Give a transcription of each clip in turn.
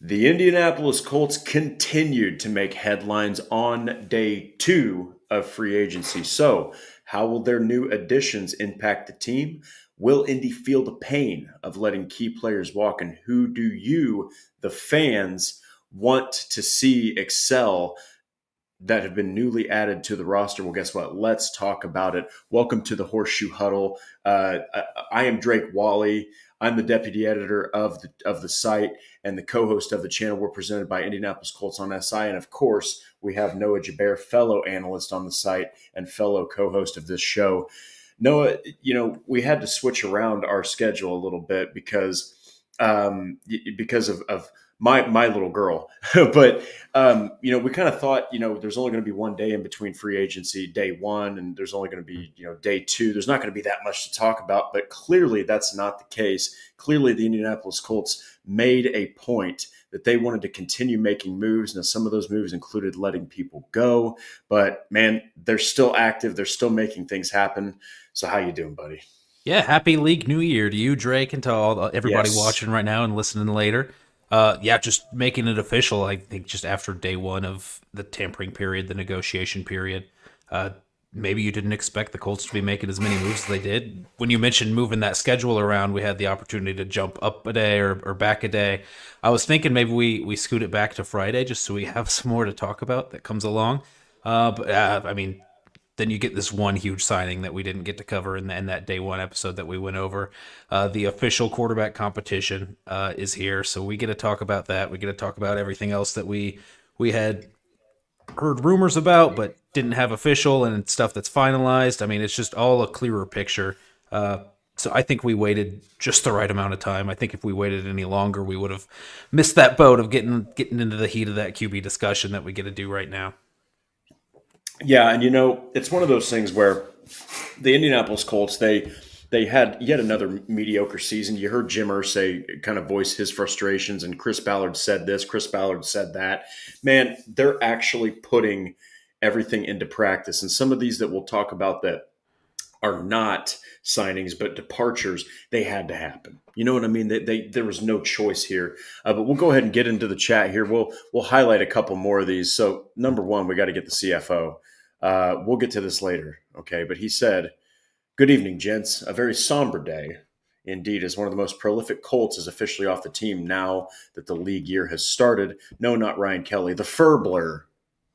The Indianapolis Colts continued to make headlines on day two of free agency. So, how will their new additions impact the team? Will Indy feel the pain of letting key players walk? And who do you, the fans, want to see excel that have been newly added to the roster? Well, guess what? Let's talk about it. Welcome to the Horseshoe Huddle. I am Drake Wally. I'm the deputy editor of the site and the co-host of the channel. We're presented by Indianapolis Colts on SI, and of course, we have Noah Gebert, fellow analyst on the site and fellow co-host of this show. Noah, we had to switch around our schedule a little bit because of my little girl. But we kind of thought, there's only going to be one day in between free agency, day one, and there's only going to be, day two. There's not going to be that much to talk about, but clearly that's not the case. Clearly the Indianapolis Colts made a point that they wanted to continue making moves. Now, some of those moves included letting people go, but man, they're still active. They're still making things happen. So how you doing, buddy? Yeah, happy League New Year to you, Drake, and to everybody watching right now and listening later. Just making it official, I think, just after day one of the tampering period, the negotiation period. Maybe you didn't expect the Colts to be making as many moves as they did. When you mentioned moving that schedule around, we had the opportunity to jump up a day or back a day. I was thinking maybe we scoot it back to Friday just so we have some more to talk about that comes along. Then you get this one huge signing that we didn't get to cover in that day one episode that we went over. The official quarterback competition is here, so we get to talk about that. We get to talk about everything else that we had heard rumors about but didn't have official, and stuff that's finalized. I mean, it's just all a clearer picture. So I think we waited just the right amount of time. I think if we waited any longer, we would have missed that boat of getting into the heat of that QB discussion that we get to do right now. Yeah, and it's one of those things where the Indianapolis Colts, they had yet another mediocre season. You heard Jim Irsay kind of voice his frustrations, and Chris Ballard said this, Chris Ballard said that. Man, they're actually putting everything into practice. And some of these that we'll talk about that are not signings but departures, they had to happen. You know what I mean? There was no choice here. But we'll go ahead and get into the chat here. We'll highlight a couple more of these. So number one, we got to get the CFO. We'll get to this later, okay? But he said, "Good evening, gents. A very somber day. Indeed, as one of the most prolific Colts is officially off the team now that the league year has started. No, not Ryan Kelly. The Furbler,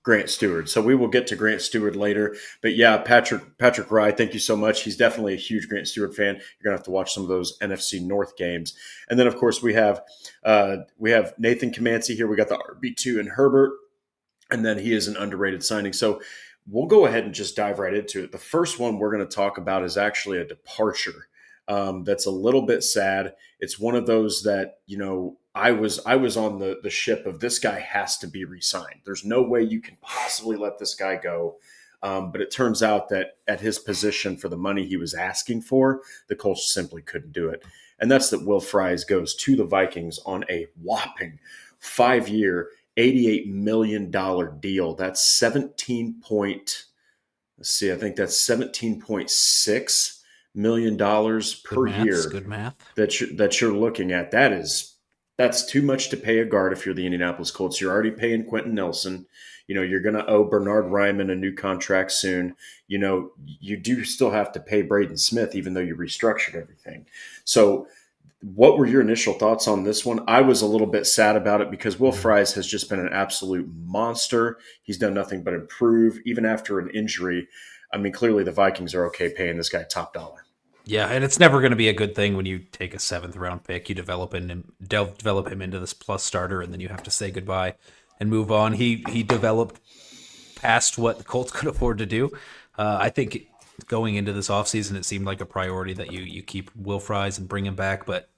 Grant Stewart." So we will get to Grant Stewart later. But yeah, Patrick Rye, thank you so much. He's definitely a huge Grant Stewart fan. You're going to have to watch some of those NFC North games. And then, of course, we have Nathan Comanche here. We got the RB2 and Herbert. And then he is an underrated signing. So we'll go ahead and just dive right into it. The first one we're going to talk about is actually a departure. That's a little bit sad. It's one of those that, I was on the ship of this guy has to be re-signed. There's no way you can possibly let this guy go. But it turns out that at his position for the money he was asking for, the Colts simply couldn't do it. And that's that Will Fries goes to the Vikings on a whopping 5-year, $88 million deal. That's $17.6 million per year. Good math. That you're looking at. That's too much to pay a guard if you're the Indianapolis Colts. You're already paying Quentin Nelson. You're going to owe Bernard Ryman a new contract soon. You do still have to pay Braden Smith, even though you restructured everything. So what were your initial thoughts on this one? I was a little bit sad about it because Will Fries has just been an absolute monster. He's done nothing but improve, even after an injury. I mean, clearly the Vikings are okay paying this guy top dollar. Yeah, and it's never going to be a good thing when you take a 7th-round pick, you develop him into this plus starter, and then you have to say goodbye and move on. He developed past what the Colts could afford to do. I think going into this offseason, it seemed like a priority that you keep Will Fries and bring him back, but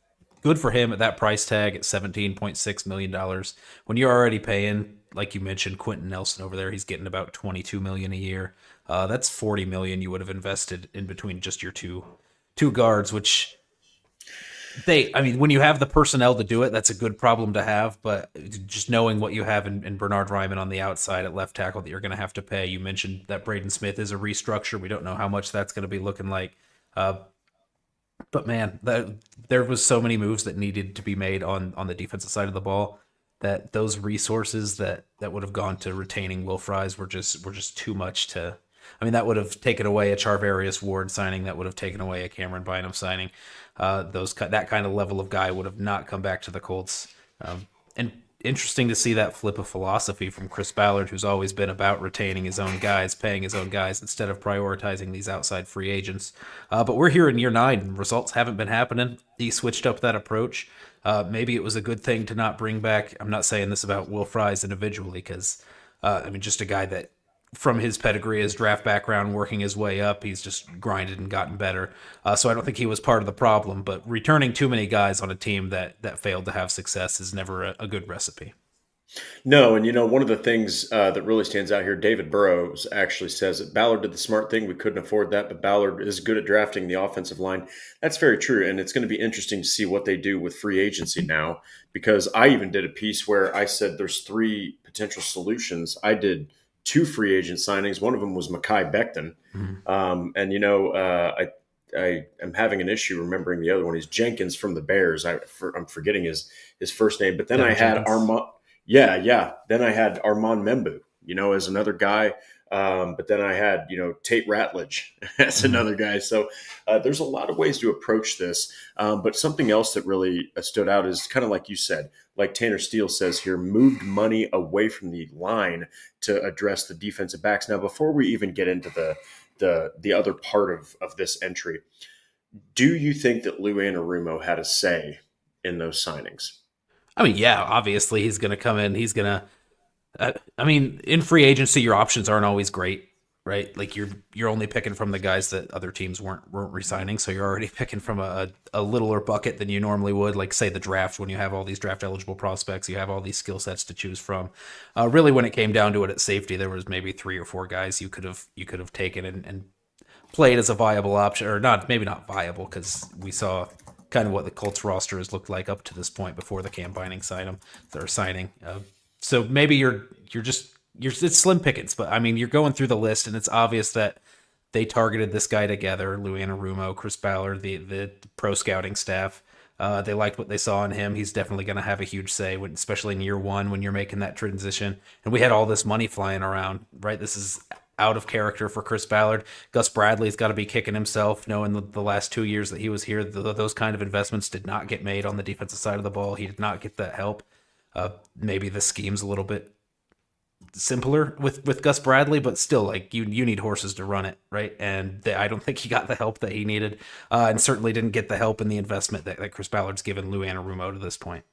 good for him at that price tag at $17.6 million. When you're already paying, like you mentioned, Quentin Nelson over there, he's getting about $22 million a year. That's $40 million you would have invested in between just your two guards, which when you have the personnel to do it, that's a good problem to have. But just knowing what you have in Bernard Ryman on the outside at left tackle that you're going to have to pay. You mentioned that Braden Smith is a restructure. We don't know how much that's going to be looking like. But man, there was so many moves that needed to be made on the defensive side of the ball that those resources that would have gone to retaining Will Fries were just too much to. I mean, that would have taken away a Charvarius Ward signing. That would have taken away a Cameron Bynum signing. That kind of level of guy would have not come back to the Colts. And interesting to see that flip of philosophy from Chris Ballard, who's always been about retaining his own guys, paying his own guys instead of prioritizing these outside free agents. But we're here in year 9, and results haven't been happening. He switched up that approach. Maybe it was a good thing to not bring back. I'm not saying this about Will Fries individually, because just a guy that, from his pedigree, his draft background, working his way up, he's just grinded and gotten better. So I don't think he was part of the problem, but returning too many guys on a team that failed to have success is never a good recipe. No, and one of the things that really stands out here, David Burrows actually says that Ballard did the smart thing. We couldn't afford that, but Ballard is good at drafting the offensive line. That's very true, and it's going to be interesting to see what they do with free agency now, because I even did a piece where I said there's 3 potential solutions. I did 2 free agent signings. One of them was Mekhi Becton. I am having an issue remembering the other one. He's Jenkins from the Bears. I'm forgetting his first name. But then Devin I had Jenkins. Armand. Yeah. Then I had Armand Membu, as another guy. But then I had, Tate Ratledge as another guy. So there's a lot of ways to approach this. But something else that really stood out is kind of like you said, like Tanner Steele says here, moved money away from the line to address the defensive backs. Now, before we even get into the other part of this entry, do you think that Lou Anarumo had a say in those signings? I mean, yeah, obviously he's going to come in. He's going to. In free agency, your options aren't always great, right? Like you're only picking from the guys that other teams weren't re-signing, so you're already picking from a littler bucket than you normally would. Like, say, the draft, when you have all these draft eligible prospects, you have all these skill sets to choose from. Really, when it came down to it at safety, there was maybe 3 or 4 guys you could have taken and played as a viable option, or maybe not viable, because we saw kind of what the Colts roster has looked like up to this point before the Cam Binding signing. So maybe it's slim pickings, but I mean, you're going through the list and it's obvious that they targeted this guy together, Lou Anarumo, Chris Ballard, the pro scouting staff. They liked what they saw in him. He's definitely going to have a huge say, especially in year 1 when you're making that transition. And we had all this money flying around, right? This is out of character for Chris Ballard. Gus Bradley's got to be kicking himself, knowing the last 2 years that he was here, those kind of investments did not get made on the defensive side of the ball. He did not get that help. Maybe the scheme's a little bit simpler with Gus Bradley, but still, like, you need horses to run it, right? And I don't think he got the help that he needed, and certainly didn't get the help and the investment that Chris Ballard's given Lou Anarumo to this point.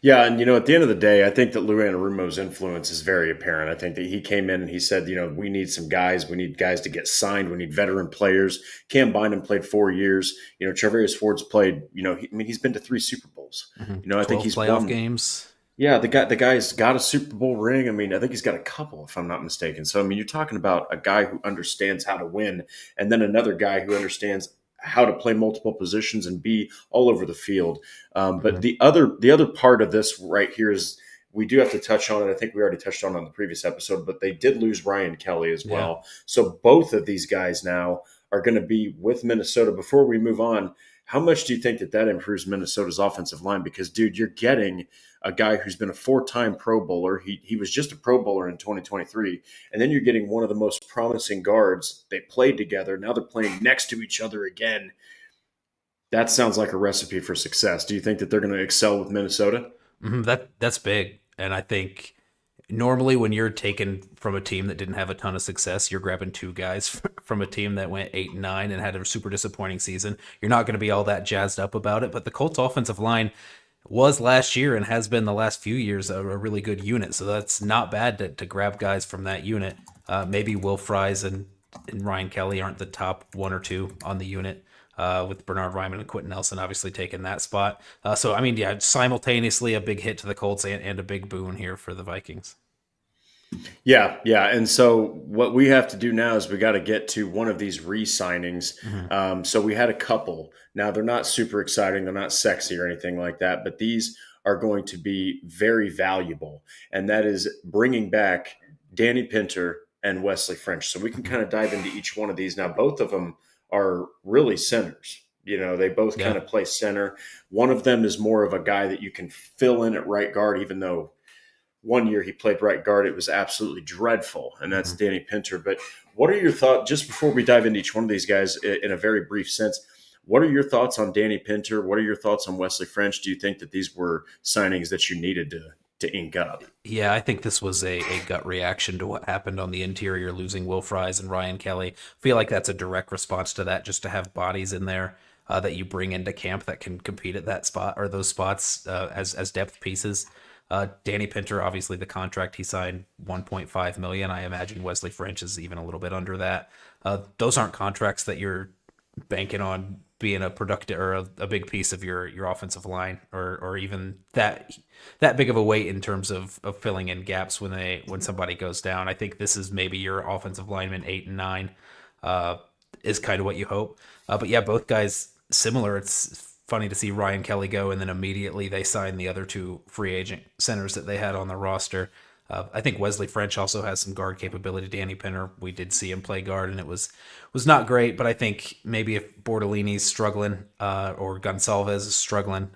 Yeah, and at the end of the day, I think that Lou Anarumo's influence is very apparent. I think that he came in and he said, we need some guys. We need guys to get signed. We need veteran players. Cam Bynum played 4 years. Charvarius Ford's played. He's been to 3 Super Bowls. I think he's playoff won games. Yeah, the guy's got a Super Bowl ring. I think he's got a couple, if I'm not mistaken. So you're talking about a guy who understands how to win, and then another guy who understands how to play multiple positions and be all over the field. But the other part of this right here is we do have to touch on it. I think we already touched on the previous episode, but they did lose Ryan Kelly as well. Yeah. So both of these guys now are going to be with Minnesota. Before we move on, how much do you think that improves Minnesota's offensive line? Because, dude, you're getting a guy who's been a 4-time Pro Bowler. He was just a Pro Bowler in 2023. And then you're getting one of the most promising guards. They played together. Now they're playing next to each other again. That sounds like a recipe for success. Do you think that they're going to excel with Minnesota? That's big. And I think normally when you're taken from a team that didn't have a ton of success, you're grabbing 2 guys from a team that went 8-9 and had a super disappointing season. You're not going to be all that jazzed up about it. But the Colts offensive line was last year and has been the last few years a really good unit. So that's not bad to grab guys from that unit. Maybe Will Fries and Ryan Kelly aren't the top 1 or 2 on the unit, with Bernard Ryman and Quentin Nelson obviously taking that spot. Simultaneously a big hit to the Colts and a big boon here for the Vikings. Yeah. And so what we have to do now is we got to get to one of these re-signings. Mm-hmm. So we had a couple. Now, they're not super exciting. They're not sexy or anything like that, but these are going to be very valuable. And that is bringing back Danny Pinter and Wesley French. So we can kind of dive into each one of these. Now, both of them are really centers. They both Yeah. kind of play center. One of them is more of a guy that you can fill in at right guard, even though one year he played right guard. It was absolutely dreadful, and that's Mhm. Danny Pinter. But what are your thoughts, just before we dive into each one of these guys in a very brief sense, what are your thoughts on Danny Pinter? What are your thoughts on Wesley French? Do you think that these were signings that you needed to ink up? Yeah, I think this was a gut reaction to what happened on the interior, losing Will Fries and Ryan Kelly. I feel like that's a direct response to that, just to have bodies in there that you bring into camp that can compete at that spot or those spots as depth pieces. Danny Pinter, obviously the contract he signed, 1.5 million. I imagine Wesley French is even a little bit under that. Those aren't contracts that you're banking on being a productive or a big piece of your offensive line, or even that big of a weight in terms of filling in gaps when somebody goes down. I think this is maybe your offensive lineman 8 and 9 is kind of what you hope. But yeah, both guys similar. It's funny to see Ryan Kelly go, and then immediately they sign the other two free agent centers that they had on the roster. I think Wesley French also has some guard capability. Danny Pinter, we did see him play guard, and it was not great. But I think maybe if Bordolini's struggling or Gonsalves is struggling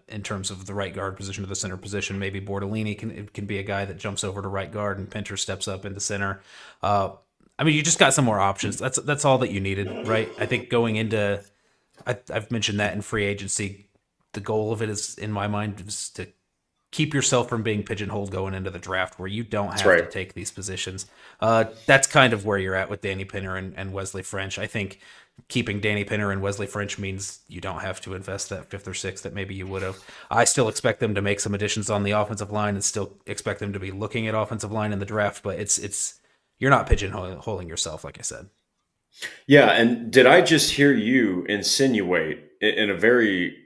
in terms of the right guard position or the center position, maybe Bordolini can be a guy that jumps over to right guard, and Pinter steps up into center. I mean, you just got some more options. That's all that you needed, right? I think going into, I've mentioned that in free agency, the goal of it is, in my mind, is to keep yourself from being pigeonholed going into the draft where you don't That's have to right. take these positions. That's kind of where you're at with Danny Pinter and Wesley French. I think keeping Danny Pinter and Wesley French means you don't have to invest that fifth or sixth that maybe you would have. I still expect them to make some additions on the offensive line and still expect them to be looking at offensive line in the draft, but it's you're not pigeonholing yourself, like I said. Yeah, and did I just hear you insinuate in a very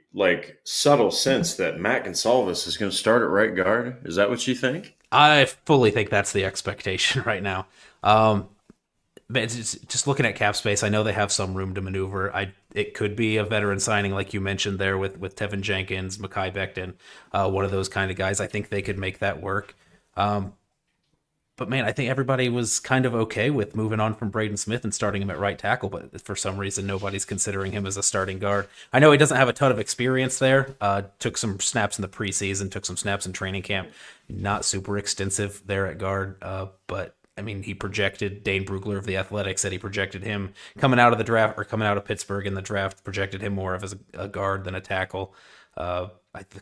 subtle sense that Matt Gonsalves is going to start at right guard? Is that what you think? I fully think that's the expectation right now. But it's just looking at cap space, I know they have some room to maneuver. It could be a veteran signing, like you mentioned there, with Tevin Jenkins, Mekhi Becton, one of those kind of guys. I think they could make that work. But man, I think everybody was kind of okay with moving on from Braden Smith and starting him at right tackle, but for some reason, nobody's considering him as a starting guard. I know he doesn't have a ton of experience there. Took some snaps in the preseason, took some snaps in training camp. Not super extensive there at guard, but I mean, he projected, Dane Brugler of the Athletic said he projected him coming out of the draft, or coming out of Pittsburgh in the draft, projected him more of as a guard than a tackle. The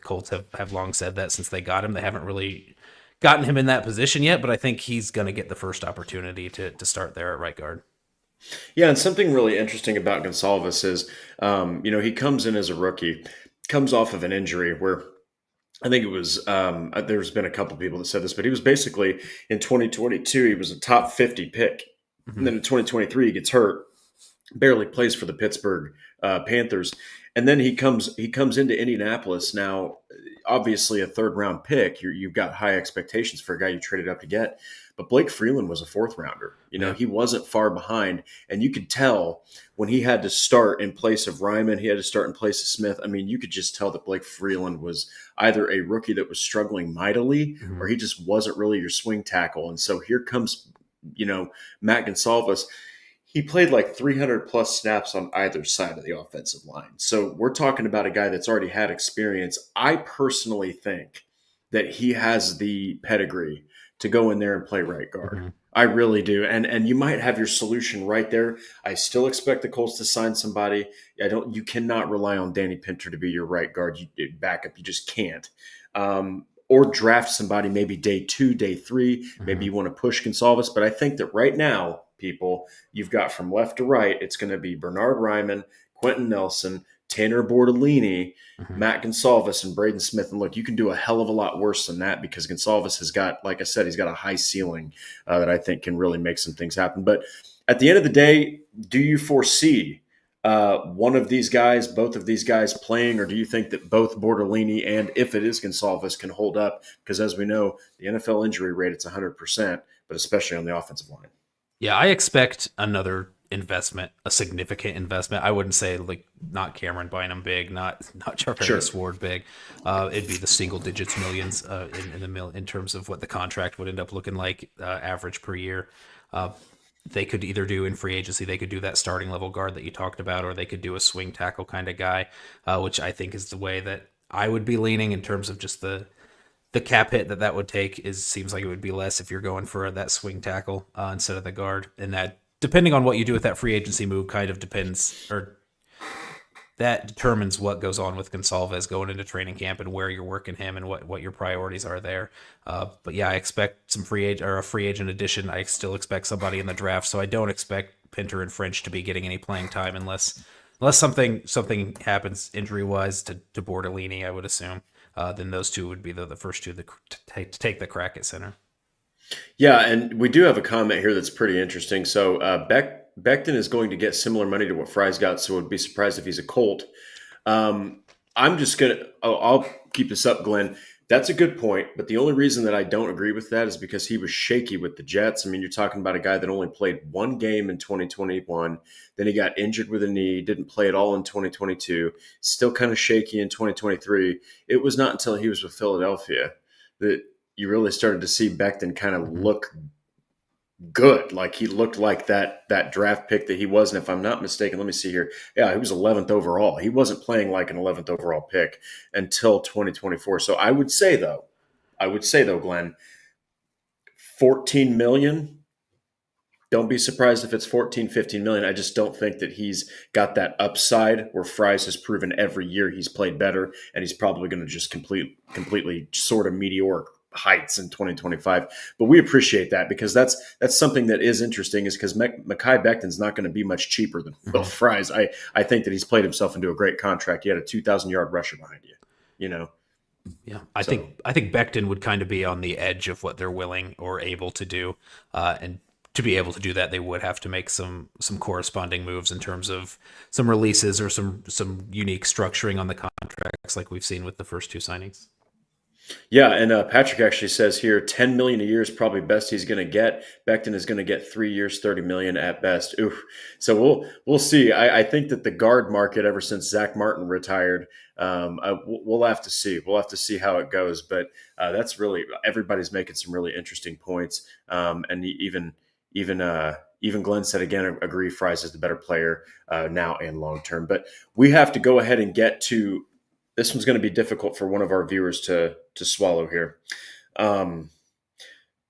Colts have long said that since they got him. They haven't really gotten him in that position yet, but I think he's going to get the first opportunity to start there at right guard. Yeah, and something really interesting about Gonsalves is, he comes in as a rookie, comes off of an injury where I think it was, there's been a couple people that said this, but he was basically in 2022, he was a top 50 pick. And Mm-hmm. then in 2023, he gets hurt, barely plays for the Pittsburgh Panthers. And then he comes into Indianapolis. Now, obviously a third round pick, you've got high expectations for a guy you traded up to get. But Blake Freeland was a fourth rounder. Yeah. He wasn't far behind. And you could tell when he had to start in place of Ryman, he had to start in place of Smith. I mean, you could just tell that Blake Freeland was either a rookie that was struggling mightily, Mm-hmm. or he just wasn't really your swing tackle. And so here comes, Matt Gonsalves. He played like 300 plus snaps on either side of the offensive line. So we're talking about a guy that's already had experience. I personally think that he has the pedigree to go in there and play right guard. Mm-hmm. I really do. And you might have your solution right there. I still expect the Colts to sign somebody. You cannot rely on Danny Pinter to be your right guard. Backup. You just can't. Or draft somebody maybe day 2, day 3. Mm-hmm. Maybe you want to push Gonsalves. But I think that right now, people, you've got from left to right, it's going to be Bernard Ryman, Quentin Nelson, Tanner Bordolini, Mm-hmm. Matt Gonsalves, and Braden Smith. And look, you can do a hell of a lot worse than that, because Gonsalves has got, like I said, he's got a high ceiling that I think can really make some things happen. But at the end of the day, do you foresee one of these guys, both of these guys playing, or do you think that both Bordolini and, if it is Gonsalves, can hold up? Because as we know, the NFL injury rate, it's 100%, but especially on the offensive line. Yeah, I expect another investment, a significant investment. I wouldn't say not Cameron Bynum big, not Charvarius Ward big. It'd be the single digits millions in terms of what the contract would end up looking like average per year. they could either do in free agency, they could do that starting level guard that you talked about, or they could do a swing tackle kind of guy, which I think is the way that I would be leaning in terms of just the cap hit that would take. Seems like it would be less if you're going for that swing tackle instead of the guard, and that, depending on what you do with that free agency move, kind of depends, or that determines what goes on with Gonsalves going into training camp and where you're working him and what your priorities are there. But yeah, I expect some a free agent addition. I still expect somebody in the draft, so I don't expect Pinter and French to be getting any playing time unless something happens injury wise to Bordellini, I would assume. Then those two would be the first two to take the crack at center. Yeah, and we do have a comment here that's pretty interesting. So Becton is going to get similar money to what Fry's got, so would be surprised if he's a Colt. I'm just going to – I'll keep this up, Glenn. That's a good point, but the only reason that I don't agree with that is because he was shaky with the Jets. I mean, you're talking about a guy that only played one game in 2021. Then he got injured with a knee, didn't play at all in 2022, still kind of shaky in 2023. It was not until he was with Philadelphia that you really started to see Becton kind of look good. Like he looked like that draft pick that he was. And if I'm not mistaken, let me see here. Yeah, he was 11th overall. He wasn't playing like an 11th overall pick until 2024. So I would say though, Glenn, 14 million. Don't be surprised if it's 14, 15 million. I just don't think that he's got that upside where Fries has proven every year he's played better, and he's probably going to just completely sort of meteoric heights in 2025. But we appreciate that because that's something that is interesting, is because Mekhi Becton's not going to be much cheaper than Will Fries. I think that he's played himself into a great contract. He had a 2,000-yard rusher behind you, you know. Yeah, I think Becton would kind of be on the edge of what they're willing or able to do, and to be able to do that, they would have to make some corresponding moves in terms of some releases or some unique structuring on the contracts, like we've seen with the first two signings. Yeah, and Patrick actually says here, $10 million a year is probably best he's going to get. Becton is going to get 3 years, $30 million at best. Oof. So we'll see. I think that the guard market, ever since Zach Martin retired, we'll have to see. We'll have to see how it goes. But that's really, everybody's making some really interesting points. And even Glenn said again, agree, Fries is the better player now and long term. But we have to go ahead and get to. This one's going to be difficult for one of our viewers to swallow here.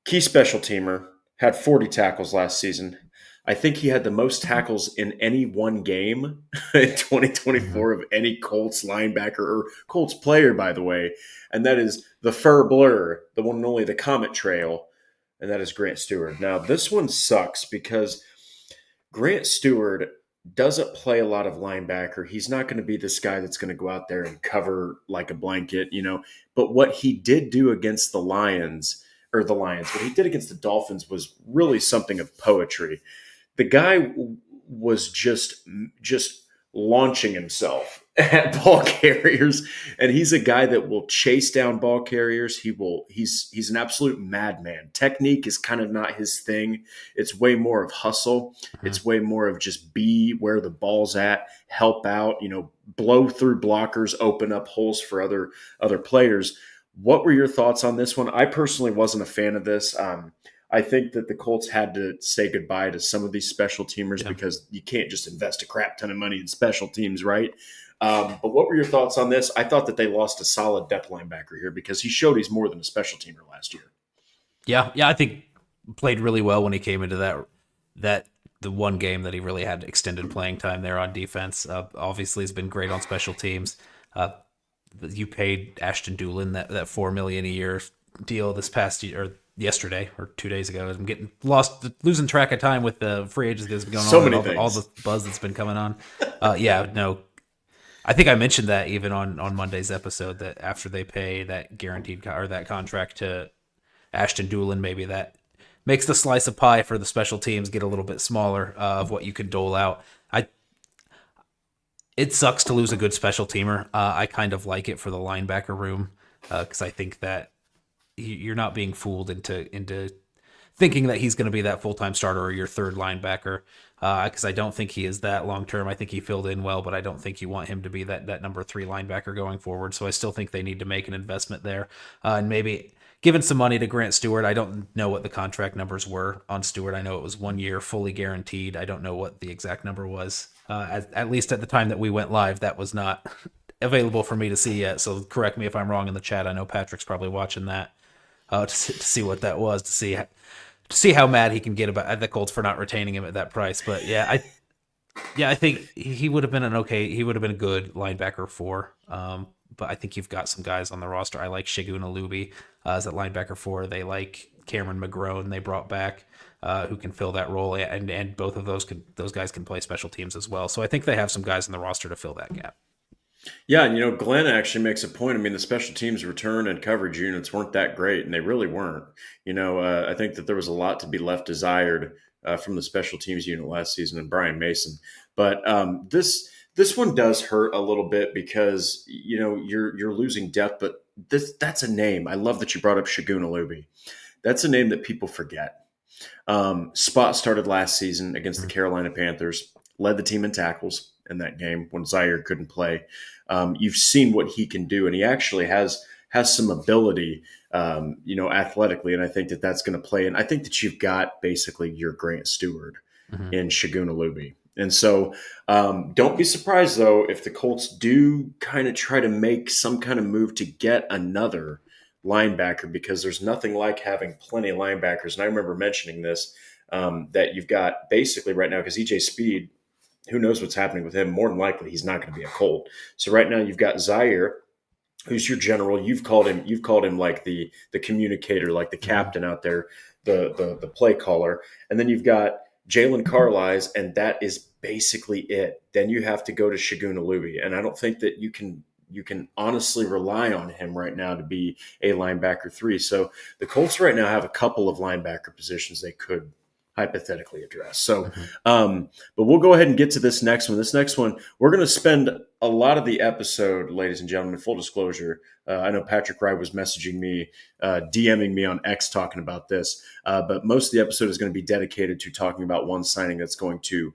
Key special teamer, had 40 tackles last season. I think he had the most tackles in any one game in 2024 of any Colts linebacker or Colts player, by the way. And that is the Fur Blur, the one and only, the Comet Trail. And that is Grant Stewart. Now, this one sucks because Grant Stewart doesn't play a lot of linebacker. He's not going to be this guy that's going to go out there and cover like a blanket, you know. But what he did do against what he did against the Dolphins was really something of poetry. The guy was just launching himself at ball carriers, and he's a guy that will chase down ball carriers. He's an absolute madman. Technique is kind of not his thing. It's way more of hustle. It's way more of just be where the ball's at, help out, you know, blow through blockers, open up holes for other players. What were your thoughts on this one? I personally wasn't a fan of this. I think that the Colts had to say goodbye to some of these special teamers because you can't just invest a crap ton of money in special teams, right? But what were your thoughts on this? I thought that they lost a solid depth linebacker here because he showed he's more than a special teamer last year. Yeah, I think played really well when he came into the one game that he really had extended playing time there on defense. Obviously, he's been great on special teams. You paid Ashton Doolin that $4 million a year deal this past year, or yesterday or 2 days ago. I'm getting losing track of time with the free agents that's been going on, all the buzz that's been coming on. I think I mentioned that even on Monday's episode, that after they pay that guaranteed or that contract to Ashton Doolin, maybe that makes the slice of pie for the special teams get a little bit smaller of what you could dole out. It sucks to lose a good special teamer. I kind of like it for the linebacker room because I think that you're not being fooled into thinking that he's going to be that full-time starter or your third linebacker, because I don't think he is that long-term. I think he filled in well, but I don't think you want him to be that number 3 linebacker going forward. So I still think they need to make an investment there and maybe given some money to Grant Stewart. I don't know what the contract numbers were on Stewart. I know it was 1 year, fully guaranteed. I don't know what the exact number was. At least at the time that we went live, that was not available for me to see yet. So correct me if I'm wrong in the chat. I know Patrick's probably watching that to see what that was, to see how mad he can get about the Colts for not retaining him at that price. But I think he would have been he would have been a good linebacker 4. But I think you've got some guys on the roster. I like Shagun Alubi as at linebacker 4. They like Cameron McGrone they brought back, who can fill that role, and both of those guys can play special teams as well. So I think they have some guys on the roster to fill that gap. Yeah, and Glenn actually makes a point. I mean, the special teams return and coverage units weren't that great, and they really weren't. I think that there was a lot to be left desired from the special teams unit last season and Brian Mason. But this one does hurt a little bit because you're losing depth. But that's a name. I love that you brought up Shagun Alubi. That's a name that people forget. Spot started last season against the Carolina Panthers, led the team in tackles in that game when Zaire couldn't play. You've seen what he can do, and he actually has some ability, athletically, and I think that that's going to play. And I think that you've got basically your Grant Stewart in Shagun Alubi. And so don't be surprised, though, if the Colts do kind of try to make some kind of move to get another linebacker, because there's nothing like having plenty of linebackers. And I remember mentioning this, that you've got basically right now, because EJ Speed, who knows what's happening with him? More than likely, he's not going to be a Colt. So right now you've got Zaire, who's your general. You've called him like the communicator, like the captain out there, the play caller. And then you've got Jalen Carlies, and that is basically it. Then you have to go to Shagun Alubi, and I don't think that you can honestly rely on him right now to be a linebacker 3. So the Colts right now have a couple of linebacker positions they could hypothetically address. So, but we'll go ahead and get to this next one. This next one, we're going to spend a lot of the episode, ladies and gentlemen, full disclosure. I know Patrick Wright was messaging me, DMing me on X talking about this, but most of the episode is going to be dedicated to talking about one signing that's going to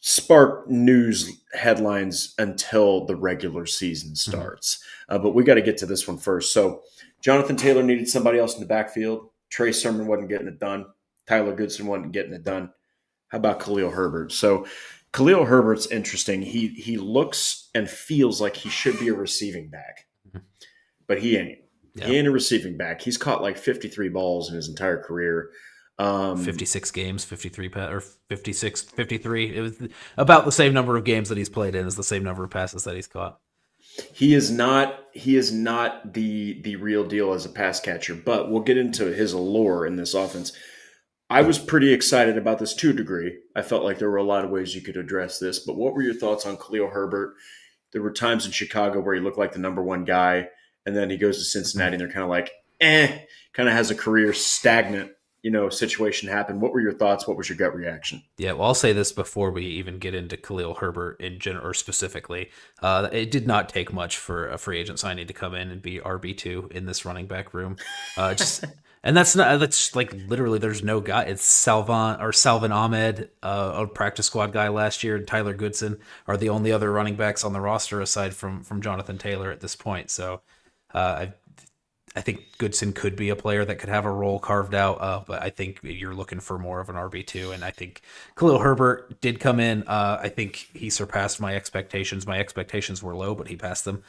spark news headlines until the regular season starts. But we got to get to this one first. So Jonathan Taylor needed somebody else in the backfield. Trey Sermon wasn't getting it done. Tyler Goodson wasn't getting it done. How about Khalil Herbert? So Khalil Herbert's interesting. He looks and feels like he should be a receiving back, but he ain't. Yeah. He ain't a receiving back. He's caught like 53 balls in his entire career. 56 games, 53 or 56, 53. It was about the same number of games that he's played in as the same number of passes that he's caught. He is not the real deal as a pass catcher, but we'll get into his allure in this offense. I was pretty excited about this to a degree. I felt like there were a lot of ways you could address this, but what were your thoughts on Khalil Herbert? There were times in Chicago where he looked like the number one guy, and then he goes to Cincinnati and they're kind of like, kind of has a career stagnant, situation happen. What were your thoughts? What was your gut reaction? Yeah, well, I'll say this before we even get into Khalil Herbert in general, or specifically. It did not take much for a free agent signing to come in and be RB2 in this running back room. And that's like literally there's no guy. It's Salvin Ahmed, a practice squad guy last year, and Tyler Goodson are the only other running backs on the roster aside from Jonathan Taylor at this point. So I think Goodson could be a player that could have a role carved out, but I think you're looking for more of an RB2. And I think Khalil Herbert did come in. I think he surpassed my expectations. My expectations were low, but he passed them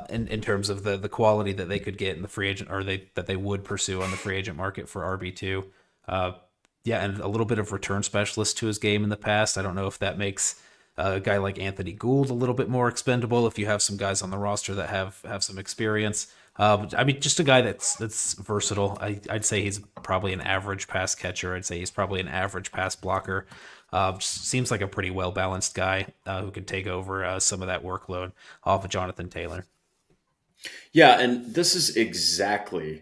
in terms of the quality that they could get in the free agent, or that they would pursue on the free agent market for RB2. And a little bit of return specialist to his game in the past. I don't know if that makes a guy like Anthony Gould a little bit more expendable if you have some guys on the roster that have some experience. Just a guy that's versatile. I'd say he's probably an average pass catcher. I'd say he's probably an average pass blocker. Seems like a pretty well-balanced guy who could take over some of that workload off of Jonathan Taylor. Yeah, and this is exactly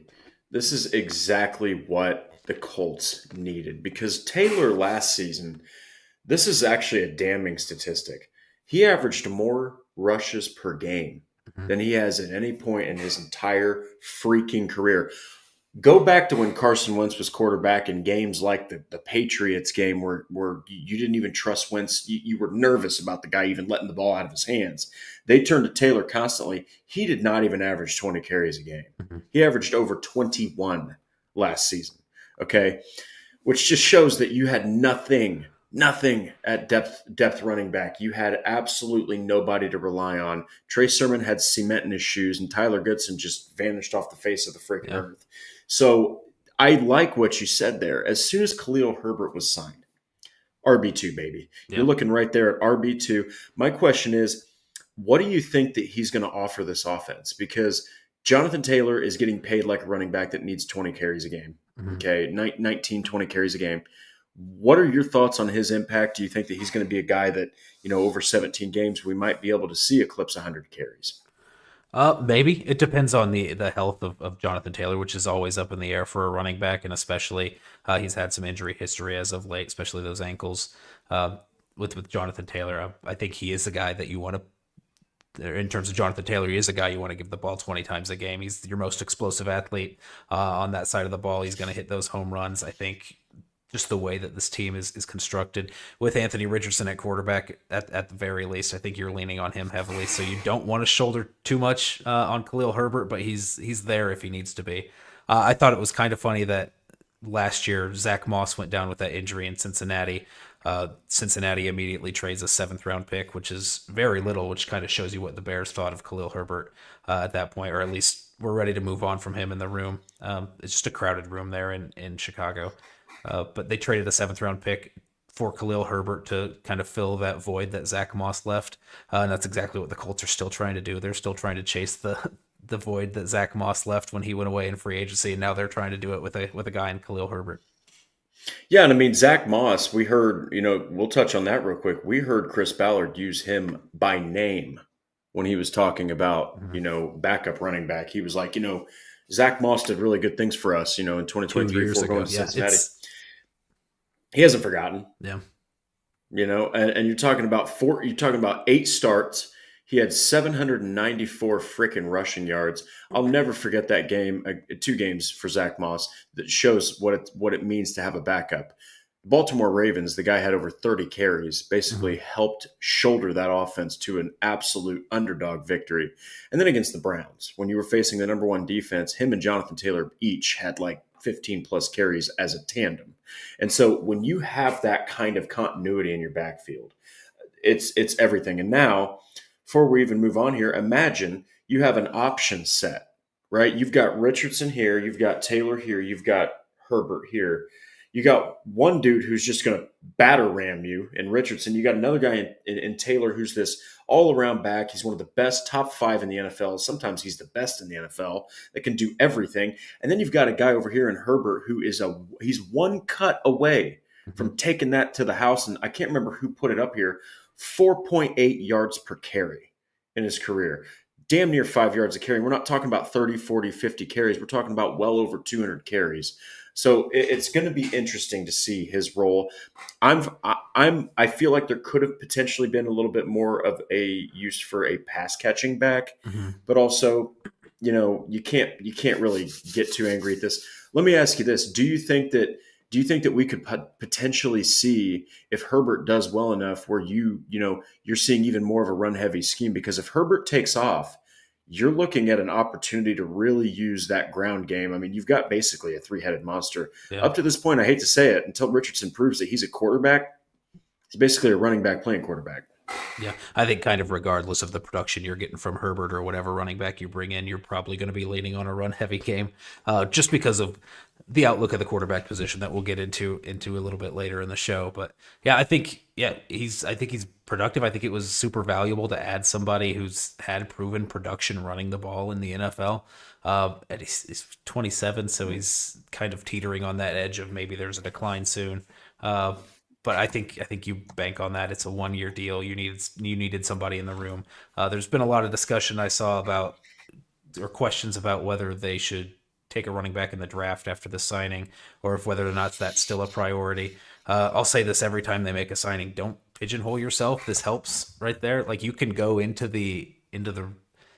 what the Colts needed, because Taylor last season, this is actually a damning statistic. He averaged more rushes per game than he has at any point in his entire freaking career. Go back to when Carson Wentz was quarterback in games like the Patriots game where you didn't even trust Wentz. You were nervous about the guy even letting the ball out of his hands. They turned to Taylor constantly. He did not even average 20 carries a game. Mhm. He averaged over 21 last season. Okay. Which just shows that you had nothing at depth running back. You had absolutely nobody to rely on. Trey Sermon had cement in his shoes, and Tyler Goodson just vanished off the face of the freaking Yeah. earth. So I like what you said there. As soon as Khalil Herbert was signed, RB2, baby. Yeah. You're looking right there at RB2. My question is, what do you think that he's going to offer this offense? Because Jonathan Taylor is getting paid like a running back that needs 20 carries a game. Mhm. Okay, 19, 20 carries a game. What are your thoughts on his impact? Do you think that he's going to be a guy that, over 17 games, we might be able to see eclipse 100 carries? Maybe. It depends on the health of Jonathan Taylor, which is always up in the air for a running back, and especially he's had some injury history as of late, especially those ankles. With Jonathan Taylor, I think he is the guy that you want to. In terms of Jonathan Taylor, he is a guy you want to give the ball 20 times a game. He's your most explosive athlete on that side of the ball. He's going to hit those home runs. I think just the way that this team is constructed with Anthony Richardson at quarterback at the very least, I think you're leaning on him heavily. So you don't want to shoulder too much on Khalil Herbert, but he's there if he needs to be. I thought it was kind of funny that last year Zach Moss went down with that injury in Cincinnati. Cincinnati immediately trades a 7th-round pick, which is very little, which kind of shows you what the Bears thought of Khalil Herbert at that point, or at least we're ready to move on from him in the room. It's just a crowded room there in Chicago. But they traded a 7th-round pick for Khalil Herbert to kind of fill that void that Zach Moss left. And that's exactly what the Colts are still trying to do. They're still trying to chase the void that Zach Moss left when he went away in free agency, and now they're trying to do it with a guy in Khalil Herbert. Yeah, and I mean, Zach Moss, we heard, we'll touch on that real quick. We heard Chris Ballard use him by name when he was talking about, backup running back. He was like, Zach Moss did really good things for us, in 2023 before going to Cincinnati. He hasn't forgotten. Yeah. And you're talking about 8 starts. He had 794 freaking rushing yards. I'll never forget that game, 2 games for Zach Moss that shows what it means to have a backup. The Baltimore Ravens, the guy had over 30 carries, basically helped shoulder that offense to an absolute underdog victory. And then against the Browns, when you were facing the number 1 defense, him and Jonathan Taylor each had like 15 plus carries as a tandem. And so when you have that kind of continuity in your backfield, it's everything. And now, before we even move on here, imagine you have an option set, right? You've got Richardson here, you've got Taylor here, you've got Herbert here. You got one dude who's just going to batter ram you in Richardson. You got another guy in Taylor who's this all-around back. He's one of the best, top 5 in the NFL. Sometimes he's the best in the NFL that can do everything. And then you've got a guy over here in Herbert who he's one cut away from taking that to the house. And I can't remember who put it up here, 4.8 yards per carry in his career. Damn near 5 yards a carry. We're not talking about 30, 40, 50 carries. We're talking about well over 200 carries. So it's going to be interesting to see his role. I feel like there could have potentially been a little bit more of a use for a pass catching back, but also, you can't really get too angry at this. Let me ask you this: Do you think that we could potentially see if Herbert does well enough where you're seeing even more of a run heavy scheme? Because if Herbert takes off, you're looking at an opportunity to really use that ground game. I mean, you've got basically a 3-headed monster. Yeah. Up to this point, I hate to say it, until Richardson proves that he's a quarterback, he's basically a running back playing quarterback. Yeah, I think kind of regardless of the production you're getting from Herbert or whatever running back you bring in, you're probably going to be leaning on a run-heavy game just because of the outlook of the quarterback position that we'll get into a little bit later in the show. But yeah, I think he's productive. I think it was super valuable to add somebody who's had proven production running the ball in the NFL. And he's 27, so he's kind of teetering on that edge of maybe there's a decline soon. But I think you bank on that. It's a 1-year deal. You needed somebody in the room. There's been a lot of discussion I saw about, or questions about whether they should take a running back in the draft after the signing, or if whether or not that's still a priority. I'll say this every time they make a signing: don't pigeonhole yourself. This helps right there. Like, you can go into the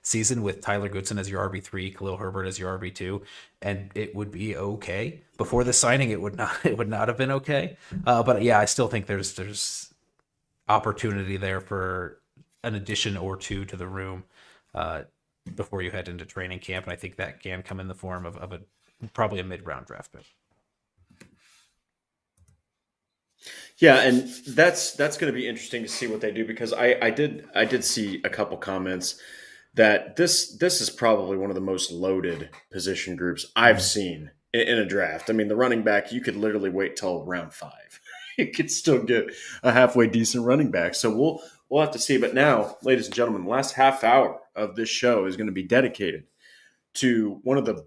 season with Tyler Goodson as your RB3, Khalil Herbert as your RB2, and it would be okay. Before the signing, it would not it would not have been okay. But yeah, I still think there's opportunity there for an addition or two to the room before you head into training camp, and I think that can come in the form of a probably a mid-round draft pick. Yeah, and that's going to be interesting to see what they do, because I did see a couple comments that this is probably one of the most loaded position groups I've seen in a draft. I mean, the running back, you could literally wait till round 5. You could still get a halfway decent running back. So we'll have to see. But now, ladies and gentlemen, the last half hour of this show is going to be dedicated to one of the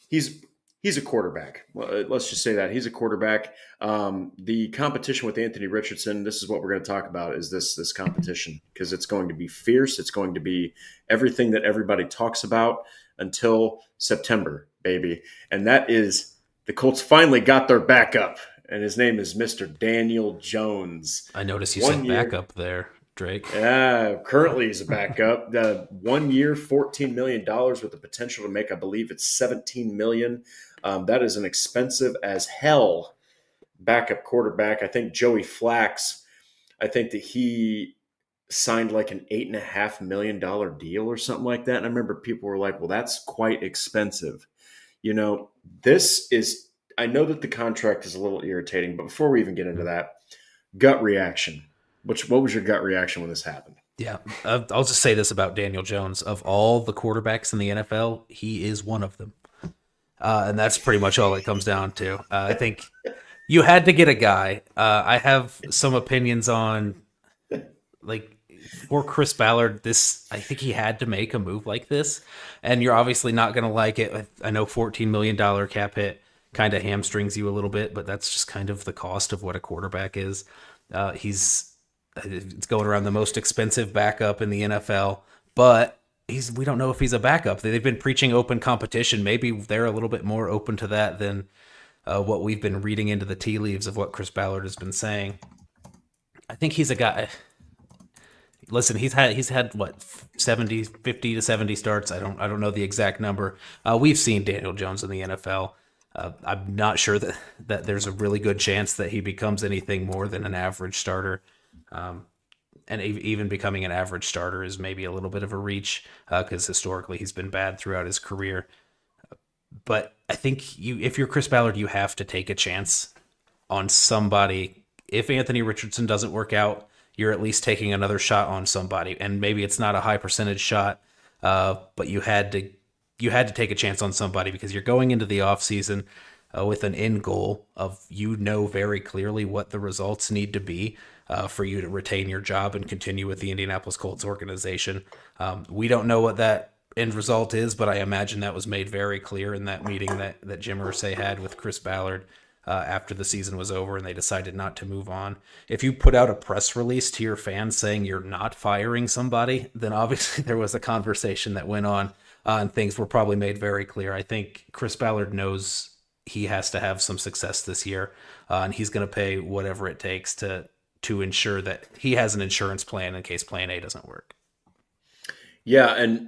he's a quarterback. Well, let's just say that he's a quarterback. The competition with Anthony Richardson, this is what we're going to talk about, is this competition, because it's going to be fierce. It's going to be everything that everybody talks about until September, baby. And that is the Colts finally got their backup, and his name is Mr. Daniel Jones. I noticed you said backup there, Drake. Yeah, currently he's a backup. 1 year, $14 million with the potential to make, I believe it's $17 million. That is an expensive as hell backup quarterback. I think Joey Flax, I think that he signed like an $8.5 million deal or something like that. And I remember people were like, well, that's quite expensive. You know, I know that the contract is a little irritating, but before we even get into that, gut reaction. What was your gut reaction when this happened? Yeah, I'll just say this about Daniel Jones. Of all the quarterbacks in the NFL, he is one of them. And that's pretty much all it comes down to. I think you had to get a guy. I have some opinions on, like, for Chris Ballard, I think he had to make a move like this. And you're obviously not going to like it. I know $14 million cap hit kind of hamstrings you a little bit, but that's just kind of the cost of what a quarterback is. It's going around the most expensive backup in the NFL, but we don't know if he's a backup. They've been preaching open competition. Maybe they're a little bit more open to that than what we've been reading into the tea leaves of what Chris Ballard has been saying. I think he's a guy. Listen, he's had what, 50 to 70 starts. I don't know the exact number. We've seen Daniel Jones in the NFL. I'm not sure that there's a really good chance that he becomes anything more than an average starter. And even becoming an average starter is maybe a little bit of a reach, because historically he's been bad throughout his career. But I think if you're Chris Ballard, you have to take a chance on somebody. If Anthony Richardson doesn't work out, you're at least taking another shot on somebody. And maybe it's not a high percentage shot, but you had to take a chance on somebody, because you're going into the offseason with an end goal of, very clearly what the results need to be for you to retain your job and continue with the Indianapolis Colts organization. We don't know what that end result is, but I imagine that was made very clear in that meeting that Jim Irsay had with Chris Ballard after the season was over and they decided not to move on. If you put out a press release to your fans saying you're not firing somebody, then obviously there was a conversation that went on and things were probably made very clear. I think Chris Ballard knows he has to have some success this year, and he's going to pay whatever it takes to ensure that he has an insurance plan in case plan A doesn't work. Yeah, and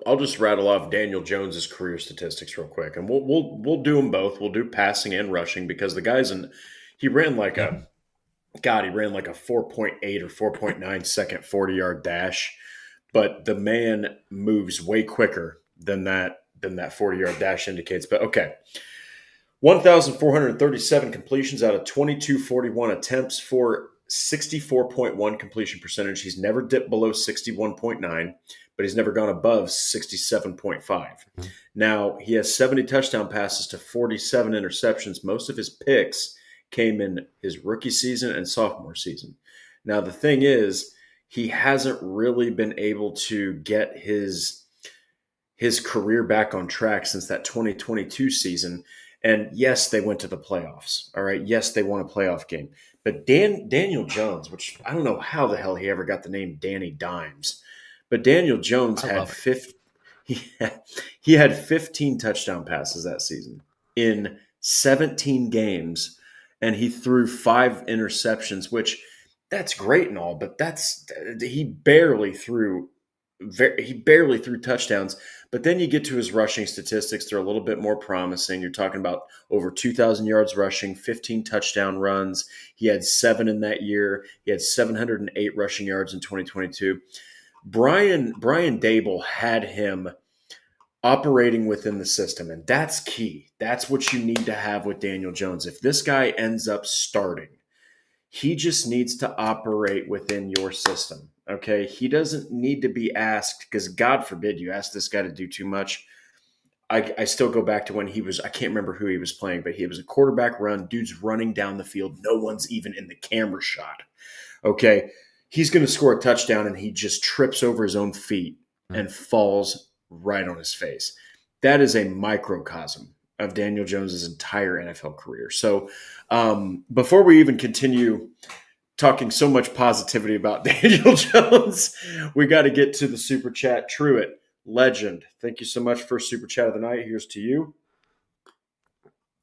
I'll just rattle off Daniel Jones's career statistics real quick, and we'll do them both. We'll do passing and rushing, because the guy's he ran like a 4.8 or 4.9 second 40-yard dash, but the man moves way quicker than that 40-yard dash indicates. But okay. 1,437 completions out of 2,241 attempts for 64.1 completion percentage. He's never dipped below 61.9, but he's never gone above 67.5. Now, he has 70 touchdown passes to 47 interceptions. Most of his picks came in his rookie season and sophomore season. Now, the thing is, he hasn't really been able to get his career back on track since that 2022 season. And yes, they went to the playoffs. All right. Yes, they won a playoff game. But Daniel Jones, which I don't know how the hell he ever got the name Danny Dimes, but Daniel Jones had 15 touchdown passes that season in 17 games, and he threw 5 interceptions, which that's great and all, but he barely threw he barely threw touchdowns. But then you get to his rushing statistics; they're a little bit more promising. You're talking about over 2,000 yards rushing, 15 touchdown runs. He had 7 in that year. He had 708 rushing yards in 2022. Brian Dable had him operating within the system, and that's key. That's what you need to have with Daniel Jones. If this guy ends up starting, he just needs to operate within your system. Okay. He doesn't need to be asked, because God forbid you ask this guy to do too much. I still go back to when I can't remember who he was playing, but he was a quarterback run. Dude's running down the field. No one's even in the camera shot. Okay. He's going to score a touchdown and he just trips over his own feet and falls right on his face. That is a microcosm of Daniel Jones's entire NFL career. So before we even continue talking so much positivity about Daniel Jones, we got to get to the super chat. Truett, legend, thank you so much for super chat of the night. Here's to you.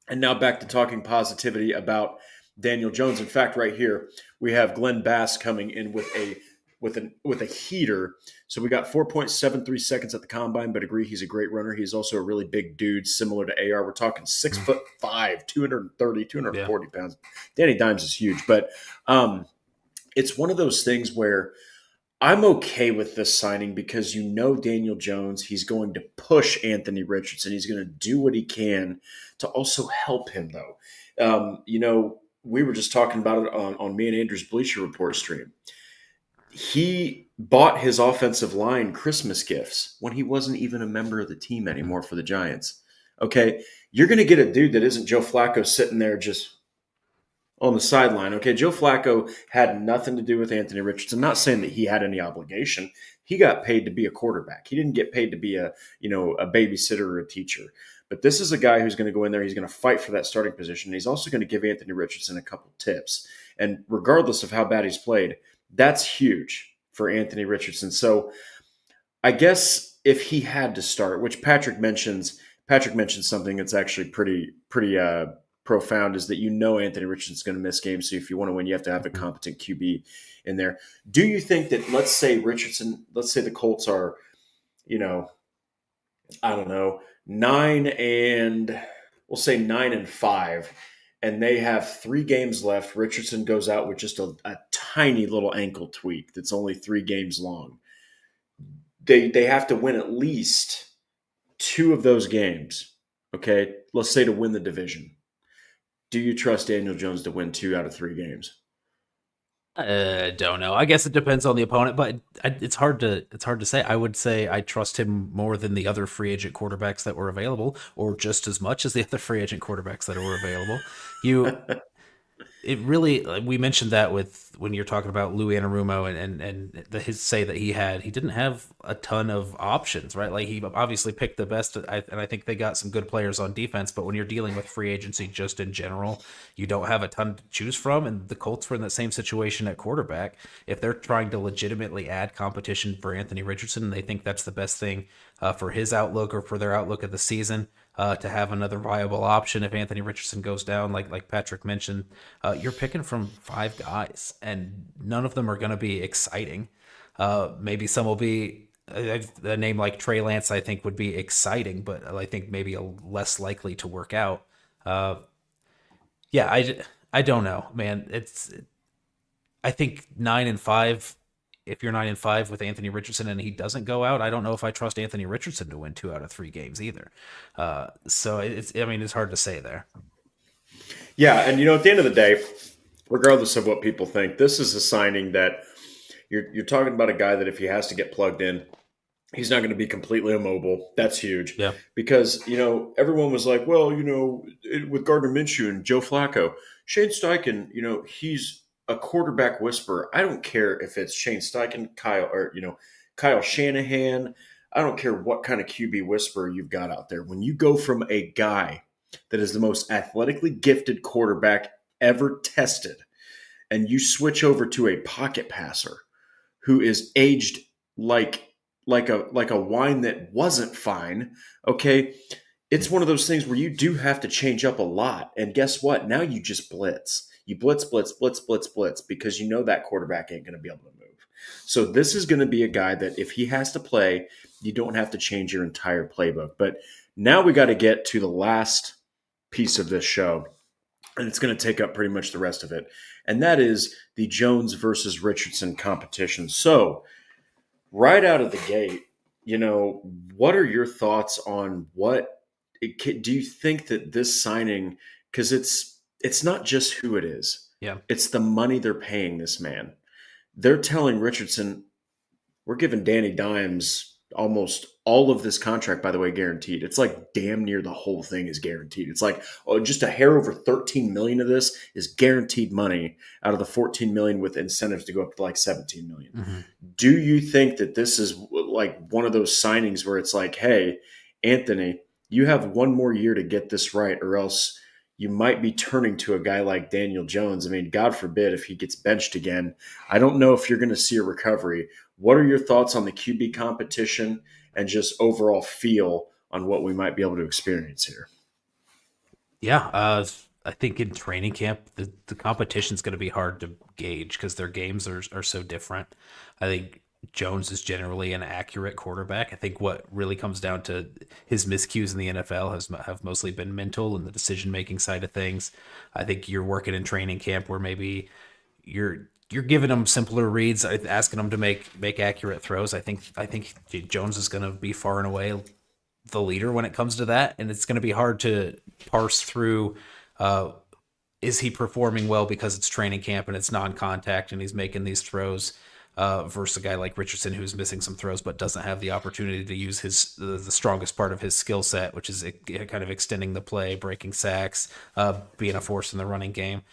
And now back to talking positivity about Daniel Jones. In fact, right here we have Glenn Bass coming in with a heater. So we got 4.73 seconds at the combine, but agree he's a great runner. He's also a really big dude, similar to AR. We're talking 6'5", 230, 240 pounds. Danny Dimes is huge, but it's one of those things where I'm okay with this signing because Daniel Jones, he's going to push Anthony Richardson. He's going to do what he can to also help him, though. We were just talking about it on me and Andrew's Bleacher Report stream. He bought his offensive line Christmas gifts when he wasn't even a member of the team anymore for the Giants. Okay, you're going to get a dude that isn't Joe Flacco sitting there just on the sideline. Okay, Joe Flacco had nothing to do with Anthony Richardson. I'm not saying that he had any obligation. He got paid to be a quarterback. He didn't get paid to be a babysitter or a teacher. But this is a guy who's going to go in there. He's going to fight for that starting position. He's also going to give Anthony Richardson a couple tips. And regardless of how bad he's played, that's huge for Anthony Richardson. So I guess if he had to start, which Patrick mentioned something that's actually pretty profound, is that Anthony Richardson's going to miss games. So if you want to win, you have to have a competent QB in there. Do you think that, let's say the Colts are, 9-5, and they have 3 games left. Richardson goes out with just a tiny little ankle tweak that's only 3 games long. They have to win at least 2 of those games. Okay, let's say to win the division. Do you trust Daniel Jones to win 2 out of 3 games? Don't know. I guess it depends on the opponent, but it's hard to say. I would say I trust him more than the other free agent quarterbacks that were available, or just as much as the other free agent quarterbacks that were available. We mentioned that when you're talking about Lou Anarumo and his say that he didn't have a ton of options, right? Like, he obviously picked the best, and I think they got some good players on defense, but when you're dealing with free agency just in general, you don't have a ton to choose from, and the Colts were in that same situation at quarterback. If they're trying to legitimately add competition for Anthony Richardson, and they think that's the best thing for his outlook or for their outlook of the season, to have another viable option if Anthony Richardson goes down, like Patrick mentioned, you're picking from 5 guys, and none of them are going to be exciting. Maybe some will be. A name like Trey Lance, I think, would be exciting, but I think maybe less likely to work out. I don't know, man. I think 9-5. If you're 9-5 with Anthony Richardson and he doesn't go out, I don't know if I trust Anthony Richardson to win 2 out of 3 games either. So it's hard to say there. Yeah, and at the end of the day, regardless of what people think, this is a signing that you're talking about a guy that if he has to get plugged in, he's not going to be completely immobile. That's huge. Yeah. Because, everyone was like, well, with Gardner Minshew and Joe Flacco, Shane Steichen, he's a quarterback whisperer. I don't care if it's Shane Steichen, Kyle Shanahan. I don't care what kind of QB whisperer you've got out there. When you go from a guy that is the most athletically gifted quarterback ever tested, and you switch over to a pocket passer who is aged like a wine that wasn't fine, okay, it's one of those things where you do have to change up a lot. And guess what? Now you just blitz. You blitz, because that quarterback ain't going to be able to move. So this is going to be a guy that if he has to play, you don't have to change your entire playbook. But now we got to get to the last piece of this show, and it's going to take up pretty much the rest of it. And that is the Jones versus Richardson competition. So right out of the gate, what are your thoughts on do you think that this signing, because it's not just who it is, Yeah. it's the money they're paying this man. They're telling Richardson, we're giving Danny Dimes almost all of this contract, by the way, guaranteed. It's like damn near the whole thing is guaranteed. It's like, oh, just a hair over 13 million of this is guaranteed money out of the 14 million with incentives to go up to like 17 million. Mm-hmm. Do you think that this is like one of those signings where it's like, hey, Anthony, you have one more year to get this right, or else you might be turning to a guy like Daniel Jones? I mean, God forbid if he gets benched again. I don't know if you're going to see a recovery. What are your thoughts on the QB competition and just overall feel on what we might be able to experience here? Yeah, I think in training camp, the competition's going to be hard to gauge because their games are so different. I think Jones is generally an accurate quarterback. I think what really comes down to his miscues in the NFL have mostly been mental and the decision making side of things. I think you're working in training camp where maybe you're giving them simpler reads, asking them to make accurate throws. I think Jones is going to be far and away the leader when it comes to that, and it's going to be hard to parse through. Is he performing well because it's training camp and it's non-contact and he's making these throws versus a guy like Richardson who's missing some throws but doesn't have the opportunity to use the strongest part of his skill set, which is kind of extending the play, breaking sacks, being a force in the running game.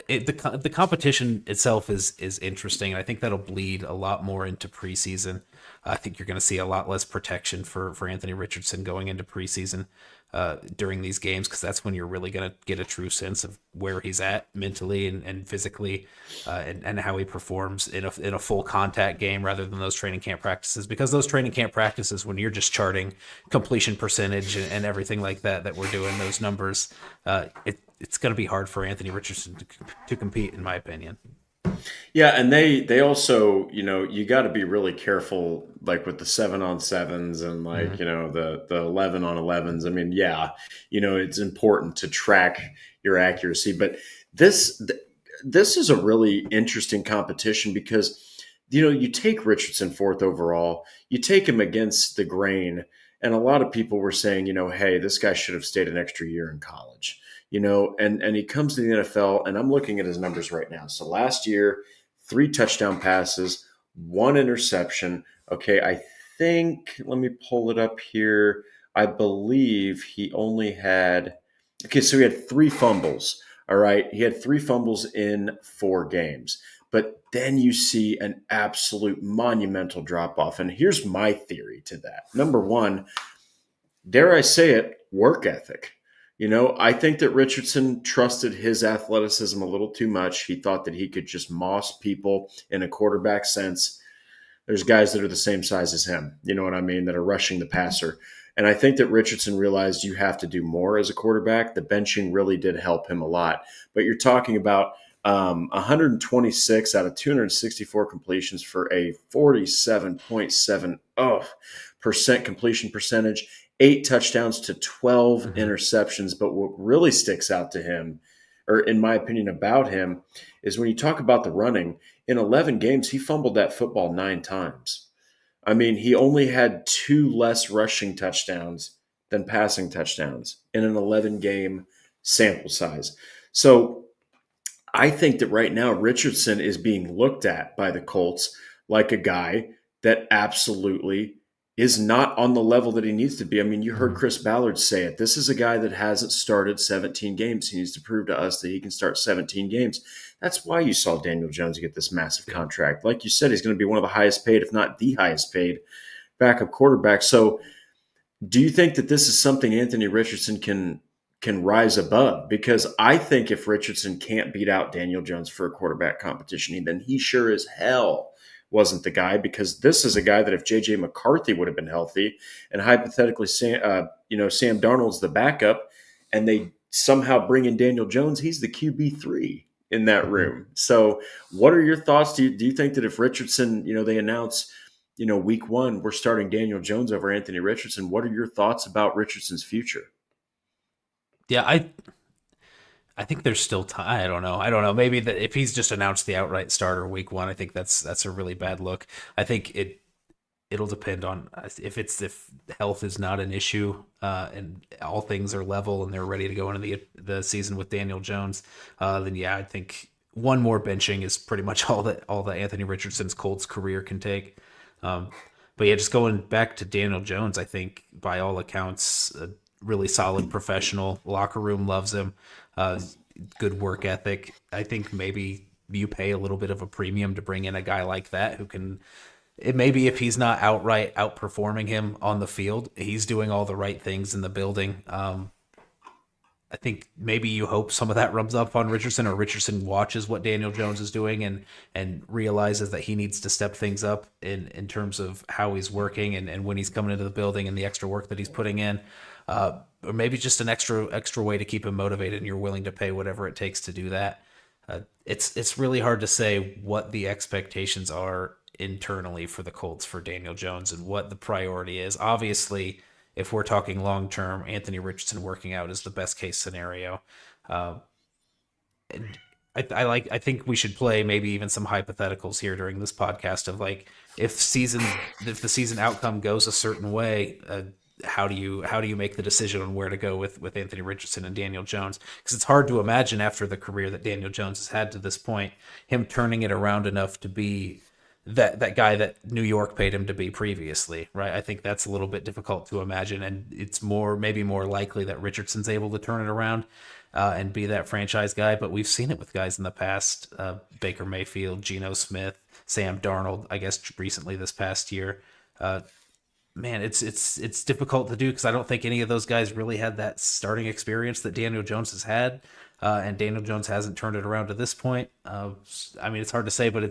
The competition itself is interesting. I think that'll bleed a lot more into preseason. I think you're going to see a lot less protection for Anthony Richardson going into preseason during these games, because that's when you're really going to get a true sense of where he's at mentally and physically, and how he performs in a full contact game rather than those training camp practices. Because those training camp practices, when you're just charting completion percentage and everything like that we're doing those numbers, it's going to be hard for Anthony Richardson to compete, in my opinion. Yeah, and they also, you got to be really careful, like with the 7-on-7s and like, the 11-on-11s. I mean, yeah, it's important to track your accuracy, but this is a really interesting competition because, you take Richardson fourth overall, you take him against the grain, and a lot of people were saying, hey, this guy should have stayed an extra year in college. And he comes to the NFL, and I'm looking at his numbers right now. So last year, 3 touchdown passes, 1 interception. Okay, I think, let me pull it up here. I believe he only had, so he had 3 fumbles. All right, he had 3 fumbles in 4 games. But then you see an absolute monumental drop off. And here's my theory to that. Number one, dare I say it, work ethic. I think that Richardson trusted his athleticism a little too much. He thought that he could just moss people in a quarterback sense. There's guys that are the same size as him, you know what I mean, that are rushing the passer. And I think that Richardson realized you have to do more as a quarterback. The benching really did help him a lot. But you're talking about 126 out of 264 completions for a 47.7% completion percentage. 8 touchdowns to 12 interceptions. But what really sticks out to him, or in my opinion about him, is when you talk about the running, in 11 games, he fumbled that football 9 times. I mean, he only had 2 less rushing touchdowns than passing touchdowns in an 11-game sample size. So I think that right now Richardson is being looked at by the Colts like a guy that absolutely is not on the level that he needs to be. I mean, you heard Chris Ballard say it. This is a guy that hasn't started 17 games. He needs to prove to us that he can start 17 games. That's why you saw Daniel Jones get this massive contract. Like you said, he's going to be one of the highest paid, if not the highest paid, backup quarterback. So do you think that this is something Anthony Richardson can rise above? Because I think if Richardson can't beat out Daniel Jones for a quarterback competition, then he sure as hell wasn't the guy, because this is a guy that if J.J. McCarthy would have been healthy and hypothetically Sam Darnold's the backup and they somehow bring in Daniel Jones, he's the QB3 in that room. So what are your thoughts? Do you think that if Richardson, they announce, week one, we're starting Daniel Jones over Anthony Richardson, what are your thoughts about Richardson's future? Yeah, I think there's still time. I don't know. Maybe that if he's just announced the outright starter week one, I think that's a really bad look. I think it'll depend on if health is not an issue, and all things are level and they're ready to go into the season with Daniel Jones. Then yeah, I think one more benching is pretty much all that Anthony Richardson's Colts career can take. But yeah, just going back to Daniel Jones, I think by all accounts, a really solid professional. Locker room loves him. Uh, Good work ethic. I think maybe you pay a little bit of a premium to bring in a guy like that who can. It maybe if he's not outright outperforming him on the field, he's doing all the right things in the building. I think maybe you hope some of that rubs up on Richardson, or Richardson watches what Daniel Jones is doing and realizes that he needs to step things up in terms of how he's working and when he's coming into the building and the extra work that he's putting in. Or maybe just an extra way to keep him motivated, and you're willing to pay whatever it takes to do that. It's really hard to say what the expectations are internally for the Colts for Daniel Jones and what the priority is. Obviously, if we're talking long term, Anthony Richardson working out is the best case scenario. And I think we should play maybe even some hypotheticals here during this podcast of like if the season outcome goes a certain way. How do you make the decision on where to go with Anthony Richardson and Daniel Jones? Because it's hard to imagine after the career that Daniel Jones has had to this point, him turning it around enough to be that guy that New York paid him to be previously, right? I think that's a little bit difficult to imagine, and it's maybe more likely that Richardson's able to turn it around and be that franchise guy. But we've seen it with guys in the past: Baker Mayfield, Geno Smith, Sam Darnold. I guess recently this past year. Man, it's difficult to do because I don't think any of those guys really had that starting experience that Daniel Jones has had, and Daniel Jones hasn't turned it around to this point. I mean, it's hard to say, but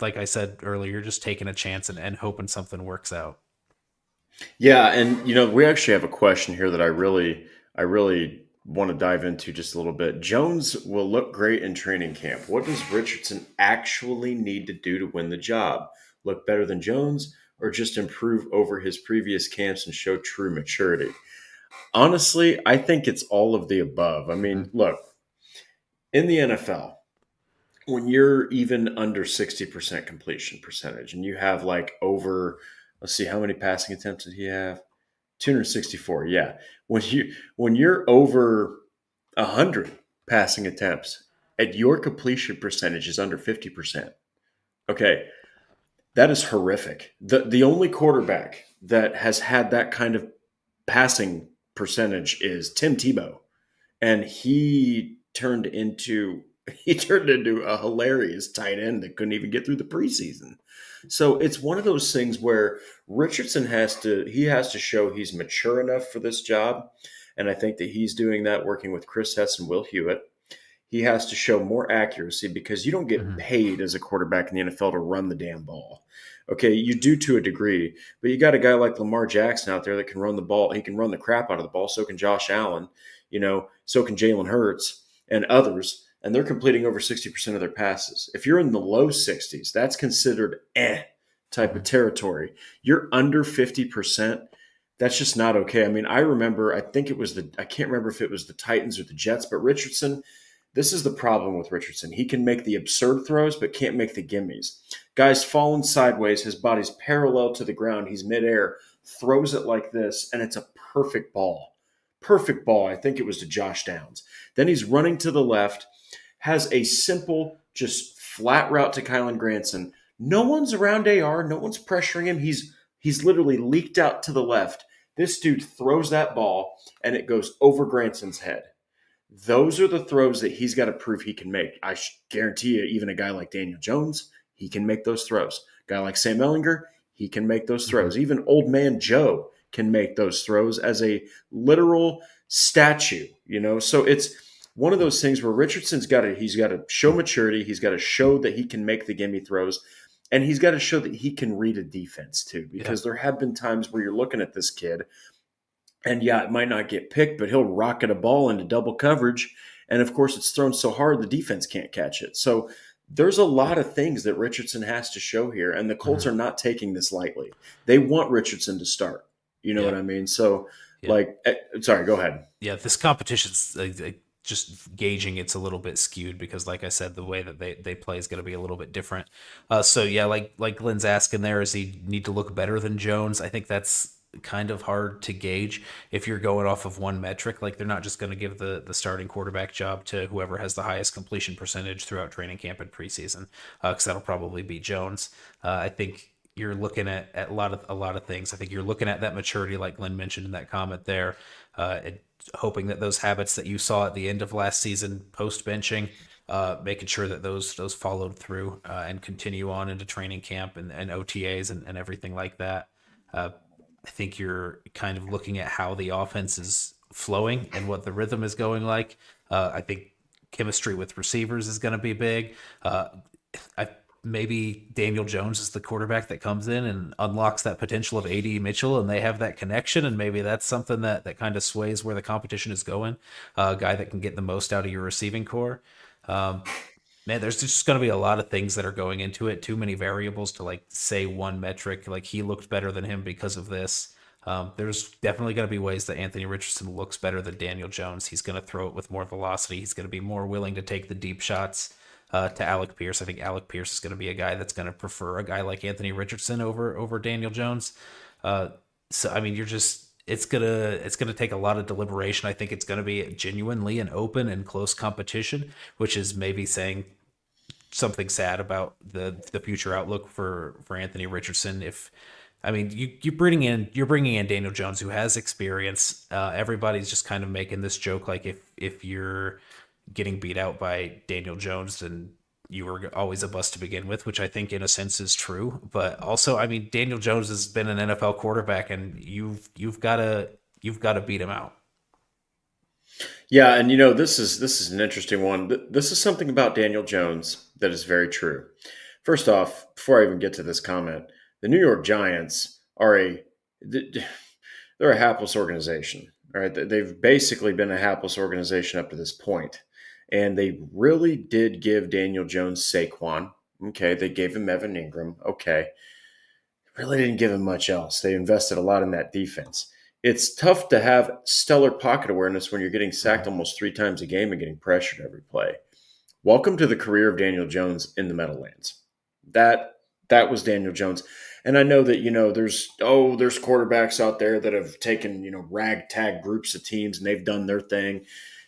like I said earlier, you're just taking a chance and hoping something works out. Yeah, and we actually have a question here that I really want to dive into just a little bit. Jones will look great in training camp. What does Richardson actually need to do to win the job? Look better than Jones, or just improve over his previous camps and show true maturity? Honestly, I think it's all of the above. I mean, look, in the NFL, when you're even under 60% completion percentage and you have like over, let's see, how many passing attempts did he have? 264. Yeah. When you're over 100 passing attempts and your completion percentage is under 50%. Okay, that is horrific. The only quarterback that has had that kind of passing percentage is Tim Tebow, and he turned into a hilarious tight end that couldn't even get through the preseason. So it's one of those things where Richardson has to show he's mature enough for this job, and I think that he's doing that working with Chris Hess and Will Hewitt. He has to show more accuracy because you don't get paid as a quarterback in the NFL to run the damn ball. Okay, you do to a degree, but you got a guy like Lamar Jackson out there that can run the ball. He can run the crap out of the ball. So can Josh Allen, so can Jalen Hurts and others, and they're completing over 60% of their passes. If you're in the low 60s, that's considered type of territory. You're under 50%. That's just not okay. I mean, I can't remember if it was the Titans or the Jets, but Richardson, this is the problem with Richardson. He can make the absurd throws, but can't make the gimmies. Guy's falling sideways. His body's parallel to the ground. He's midair, throws it like this, and it's a perfect ball. Perfect ball. I think it was to Josh Downs. Then he's running to the left, has a simple, just flat route to Kylan Granson. No one's around AR. No one's pressuring him. He's literally leaked out to the left. This dude throws that ball, and it goes over Granson's head. Those are the throws that he's got to prove he can make. I guarantee you, even a guy like Daniel Jones, he can make those throws. A guy like Sam Ehlinger, he can make those throws. Even old man Joe can make those throws as a literal statue, So it's one of those things where he's got to show maturity. He's got to show that he can make the gimme throws. And he's got to show that he can read a defense too, because there have been times where you're looking at this kid and it might not get picked, but he'll rocket a ball into double coverage And of course, it's thrown so hard the defense can't catch it. So there's a lot of things that Richardson has to show here, and the Colts Mhm. are not taking this lightly. They want Richardson to start. You know Yeah. what I mean? So, Yeah. like, sorry, go ahead. Yeah, this competition's just gauging it's a little bit skewed because, like I said, the way that they play is going to be a little bit different. So yeah, like Glenn's asking there, does he need to look better than Jones? I think that's kind of hard to gauge if you're going off of one metric. Like they're not just going to give the starting quarterback job to whoever has the highest completion percentage throughout training camp and preseason, because that'll probably be Jones. I think you're looking at a lot of things. I think you're looking at that maturity, like Glenn mentioned in that comment there, and hoping that those habits that you saw at the end of last season post benching, making sure that those followed through and continue on into training camp and OTAs and everything like that. I think you're kind of looking at how the offense is flowing and what the rhythm is going like. I think chemistry with receivers is going to be big. I maybe Daniel Jones is the quarterback that comes in and unlocks that potential of AD Mitchell, and they have that connection, and maybe that's something that kind of sways where the competition is going. A guy that can get the most out of your receiving core. Um, Man, there's just going to be a lot of things that are going into it. Too many variables to like say one metric. Like he looked better than him because of this. There's definitely going to be ways that Anthony Richardson looks better than Daniel Jones. He's going to throw it with more velocity. He's going to be more willing to take the deep shots to Alec Pierce. I think Alec Pierce is going to be a guy that's going to prefer a guy like Anthony Richardson over Daniel Jones. So I mean, it's gonna take a lot of deliberation. I think it's gonna be genuinely an open and close competition, which is maybe saying something sad about the future outlook for Anthony Richardson. If I mean you're bringing in Daniel Jones who has experience. Everybody's just kind of making this joke like if you're getting beat out by Daniel Jones, then you were always a bust to begin with, which I think in a sense is true. But also, I mean, Daniel Jones has been an NFL quarterback, and you've got to beat him out. Yeah, and this is an interesting one. This is something about Daniel Jones that is very true. First off, before I even get to this comment, the New York Giants are they're a hapless organization. All right, they've basically been a hapless organization up to this point, and they really did give Daniel Jones Saquon. Okay, they gave him Evan Ingram. Okay, really didn't give him much else. They invested a lot in that defense. It's tough to have stellar pocket awareness when you're getting sacked Mhm. almost 3 times a game and getting pressured every play. Welcome to the career of Daniel Jones in the Meadowlands. That was Daniel Jones. And I know that there's quarterbacks out there that have taken ragtag groups of teams and they've done their thing.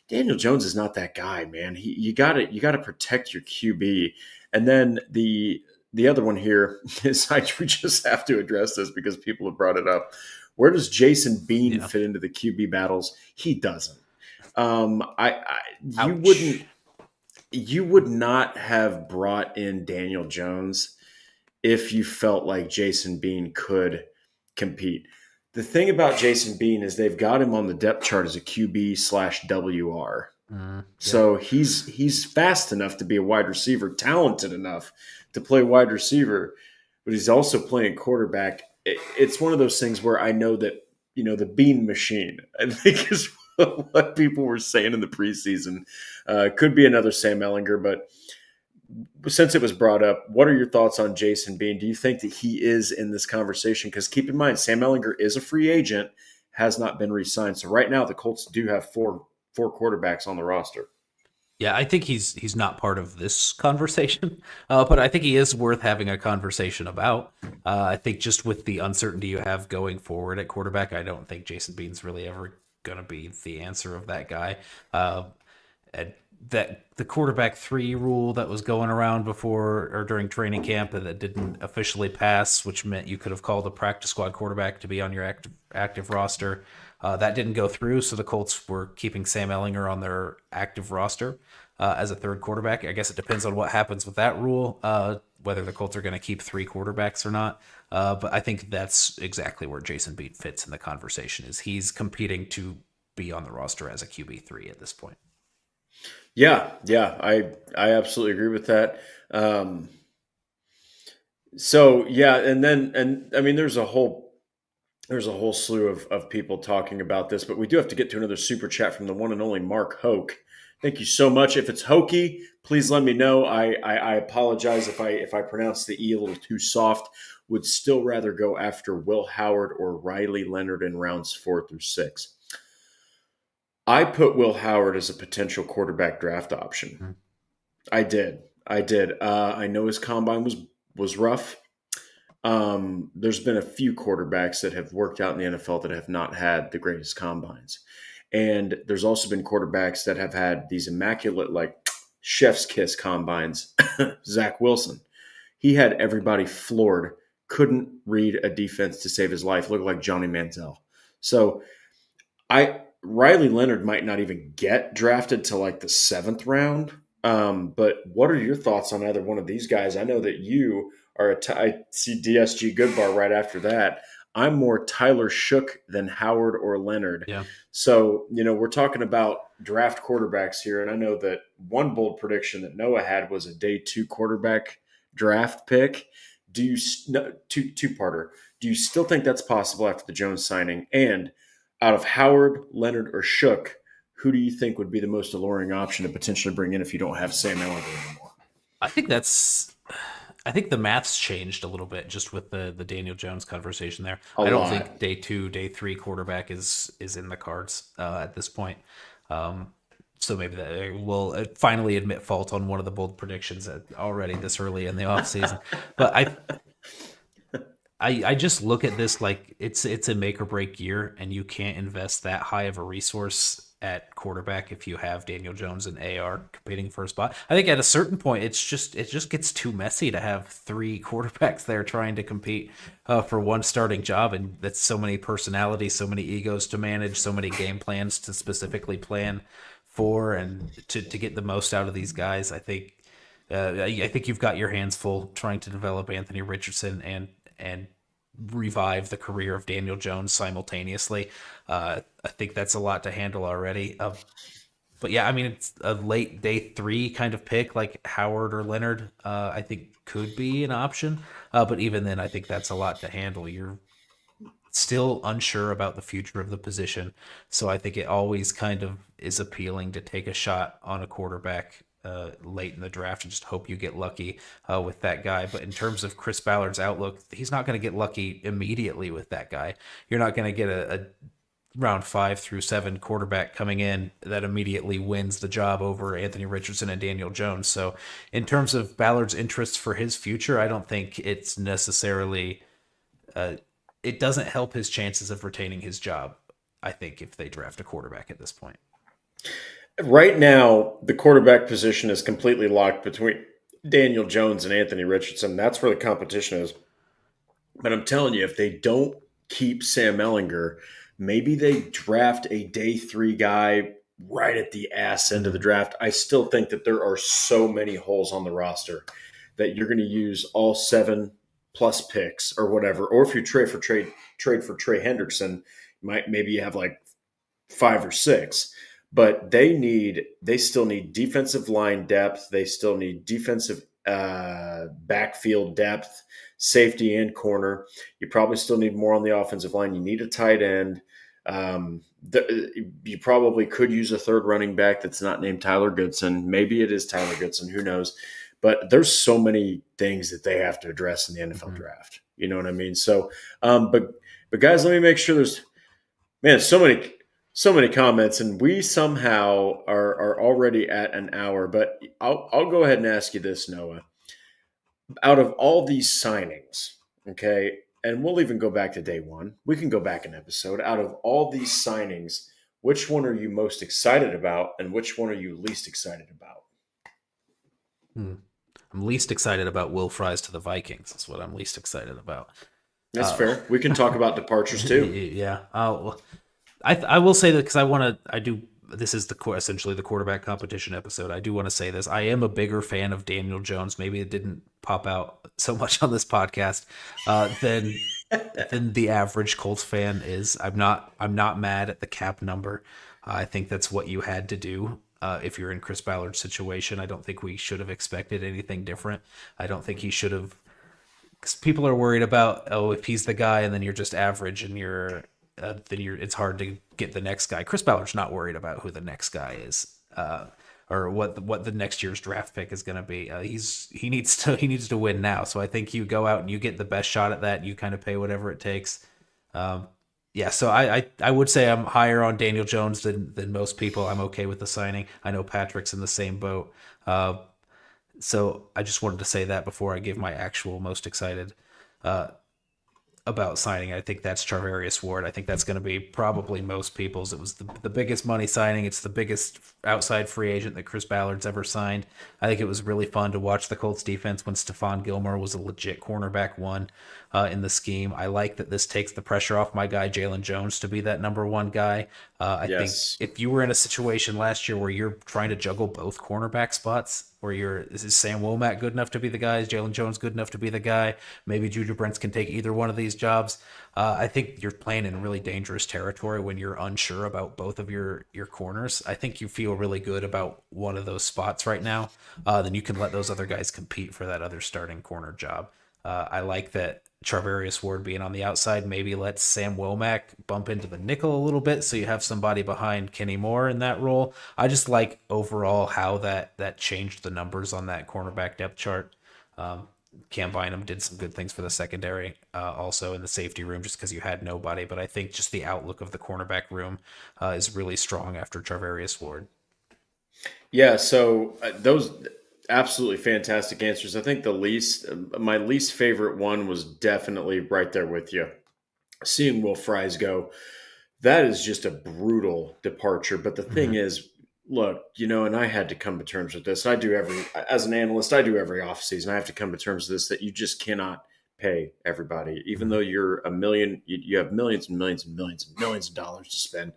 Daniel Jones is not that guy, man. You got to protect your QB. And then the other one here is we just have to address this because people have brought it up. Where does Jason Bean Yeah. fit into the QB battles? He doesn't. You Ouch. wouldn't you would not have brought in Daniel Jones if you felt like Jason Bean could compete. The thing about Jason Bean is they've got him on the depth chart as a QB/WR. Yeah. So he's fast enough to be a wide receiver, talented enough to play wide receiver, but he's also playing quarterback. It's one of those things where I know that the Bean machine, I think, is what people were saying in the preseason. Could be another Sam Ellinger, but since it was brought up, what are your thoughts on Jason Bean? Do you think that he is in this conversation? Because keep in mind, Sam Ellinger is a free agent, has not been re-signed. So right now, the Colts do have four quarterbacks on the roster. Yeah, I think he's not part of this conversation, but I think he is worth having a conversation about. I think just with the uncertainty you have going forward at quarterback, I don't think Jason Bean's really ever going to be the answer of that guy. And that the quarterback three rule that was going around before or during training camp that didn't officially pass, which meant you could have called a practice squad quarterback to be on your active roster. That didn't go through, so the Colts were keeping Sam Ellinger on their active roster as a third quarterback. I guess it depends on what happens with that rule, whether the Colts are going to keep three quarterbacks or not. But I think that's exactly where Jason Beat fits in the conversation. Is he's competing to be on the roster as a QB3 at this point. Yeah, I absolutely agree with that. So yeah, and I mean, there's a whole slew of people talking about this, but we do have to get to another super chat from the one and only Mark Hoke. Thank you so much. If it's hokey, please let me know. I apologize if I pronounce the E a little too soft. Would still rather go after Will Howard or Riley Leonard in rounds 4 through 6. I put Will Howard as a potential quarterback draft option. Hmm. I did. I did. I know his combine was rough. There's been a few quarterbacks that have worked out in the NFL that have not had the greatest combines. And there's also been quarterbacks that have had these immaculate, like chef's kiss combines. Zach Wilson. He had everybody floored, couldn't read a defense to save his life, looked like Johnny Manziel. So Riley Leonard might not even get drafted to like the 7th round. But what are your thoughts on either one of these guys? I know that you are I see DSG Goodbar right after that. I'm more Tyler Shook than Howard or Leonard. Yeah. So, we're talking about draft quarterbacks here. And I know that one bold prediction that Noah had was a day 2 quarterback draft pick. Do you, no, two-parter. Do you still think that's possible after the Jones signing? And out of Howard, Leonard, or Shook, who do you think would be the most alluring option to potentially bring in if you don't have Sam Ellinger anymore? I think the math's changed a little bit just with the Daniel Jones conversation there. I don't think day 2, day 3 quarterback is in the cards at this point. So maybe that will finally admit fault on one of the bold predictions already this early in the offseason. But I just look at this like it's a make or break year, and you can't invest that high of a resource at quarterback if you have Daniel Jones and AR competing for a spot. I think at a certain point it just gets too messy to have 3 quarterbacks there trying to compete for one starting job, and that's so many personalities, so many egos to manage, so many game plans to specifically plan for, and to get the most out of these guys. I think you've got your hands full trying to develop Anthony Richardson and revive the career of Daniel Jones simultaneously. I think that's a lot to handle already. But yeah, I mean, it's a late day 3 kind of pick like Howard or Leonard. I think could be an option. But even then, I think that's a lot to handle. You're still unsure about the future of the position. So I think it always kind of is appealing to take a shot on a quarterback late in the draft and just hope you get lucky with that guy. But in terms of Chris Ballard's outlook, he's not going to get lucky immediately with that guy. You're not going to get a round 5 through 7 quarterback coming in that immediately wins the job over Anthony Richardson and Daniel Jones. So in terms of Ballard's interests for his future, I don't think it's necessarily it doesn't help his chances of retaining his job, I think, if they draft a quarterback at this point. Right now, the quarterback position is completely locked between Daniel Jones and Anthony Richardson. That's where the competition is. But I'm telling you, if they don't keep Sam Ellinger, maybe they draft a day 3 guy right at the ass end of the draft. I still think that there are so many holes on the roster that you're going to use all 7 plus picks or whatever. Or if you trade for Trey Hendrickson, maybe you have like 5 or 6. But they still need defensive line depth. They still need defensive backfield depth, safety and corner. You probably still need more on the offensive line. You need a tight end. You probably could use a 3rd running back that's not named Tyler Goodson. Maybe it is Tyler Goodson. Who knows? But there's so many things that they have to address in the NFL draft. You know what I mean? So, but guys, let me make sure so many comments, and we somehow are already at an hour. But I'll go ahead and ask you this, Noah. Out of all these signings, okay, and we'll even go back to day 1. We can go back an episode. Out of all these signings, which one are you most excited about, and which one are you least excited about? I'm least excited about Will Fries to the Vikings. That's what I'm least excited about. That's fair. We can talk about departures too. Yeah. I will say that because this is essentially the quarterback competition episode. I do want to say this. I am a bigger fan of Daniel Jones. Maybe it didn't pop out so much on this podcast than the average Colts fan is. I'm not mad at the cap number. I think that's what you had to do. If you're in Chris Ballard's situation, I don't think we should have expected anything different. I don't think he should have, because people are worried about, if he's the guy and then you're just average and it's hard to get the next guy. Chris Ballard's not worried about who the next guy is. or what the next year's draft pick is going to be. He needs to win now. So I think you go out and you get the best shot at that. And you kind of pay whatever it takes. Yeah, so I would say I'm higher on Daniel Jones than most people. I'm okay with the signing. I know Patrick's in the same boat. So I just wanted to say that before I give my actual most excited about signing. I think that's Charvarius Ward. I think that's going to be probably most people's. It was the biggest money signing. It's the biggest outside free agent that Chris Ballard's ever signed. I think it was really fun to watch the Colts defense when Stephon Gilmore was a legit cornerback one in the scheme. I like that this takes the pressure off my guy Jalen Jones to be that number one guy. I think if you were in a situation last year where you're trying to juggle both cornerback spots, where is Sam Womack good enough to be the guy? Is Jalen Jones good enough to be the guy? Maybe Juju Brents can take either one of these jobs. I think you're playing in really dangerous territory when you're unsure about both of your corners. I think you feel really good about one of those spots right now. Then you can let those other guys compete for that other starting corner job. I like that Charvarius Ward being on the outside maybe lets Sam Womack bump into the nickel a little bit, so you have somebody behind Kenny Moore in that role. I just like overall how that changed the numbers on that cornerback depth chart. Cam Bynum did some good things for the secondary, also in the safety room, just because you had nobody. But I think just the outlook of the cornerback room is really strong after Charvarius Ward. Yeah, so those absolutely fantastic answers. I think my least favorite one was definitely right there with you. Seeing Will Fries go, that is just a brutal departure. But the thing is, look, and I had to come to terms with this. As an analyst, I do every offseason. I have to come to terms with this, that you just cannot pay everybody, even though you're a million, you have millions and millions and millions and millions of dollars to spend.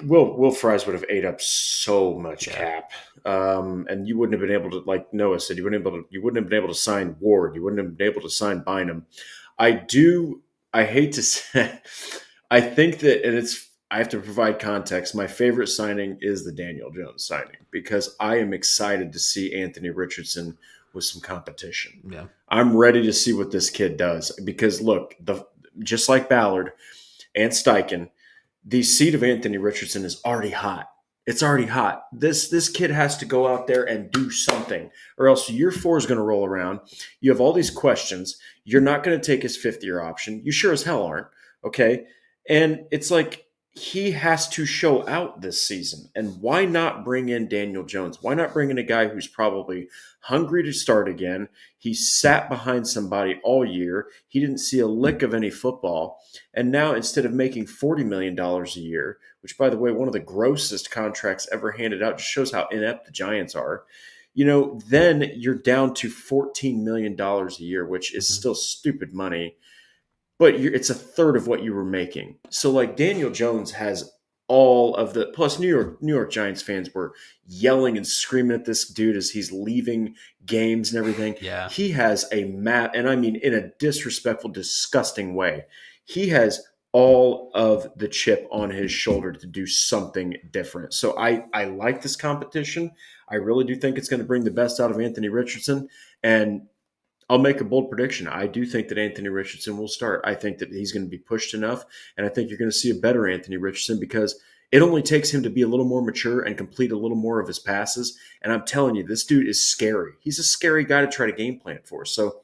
Will Fries would have ate up so much cap, and you wouldn't have been able to, like Noah said, you wouldn't have been able to sign Ward. You wouldn't have been able to sign Bynum. I hate to say, I think that, and I have to provide context. My favorite signing is the Daniel Jones signing, because I am excited to see Anthony Richardson with some competition. Yeah, I'm ready to see what this kid does, because look, just like Ballard and Steichen, the seat of Anthony Richardson is already hot. It's already hot. This kid has to go out there and do something, or else year 4 is going to roll around. You have all these questions. You're not going to take his 5th-year option. You sure as hell aren't. Okay. And it's like, he has to show out this season. And why not bring in Daniel Jones? Why not bring in a guy who's probably hungry to start again? He sat behind somebody all year. He didn't see a lick of any football. And now, instead of making $40 million a year, which, by the way, one of the grossest contracts ever handed out, just shows how inept the Giants are, then you're down to $14 million a year, which is still stupid money. But it's a third of what you were making. So, like, Daniel Jones has all of the – plus New York Giants fans were yelling and screaming at this dude as he's leaving games and everything. Yeah. He has a map – and I mean in a disrespectful, disgusting way. He has all of the chip on his shoulder to do something different. So I like this competition. I really do think it's going to bring the best out of Anthony Richardson. And I'll make a bold prediction. I do think that Anthony Richardson will start. I think that he's going to be pushed enough, and I think you're going to see a better Anthony Richardson, because it only takes him to be a little more mature and complete a little more of his passes. And I'm telling you, this dude is scary. He's a scary guy to try to game plan for. So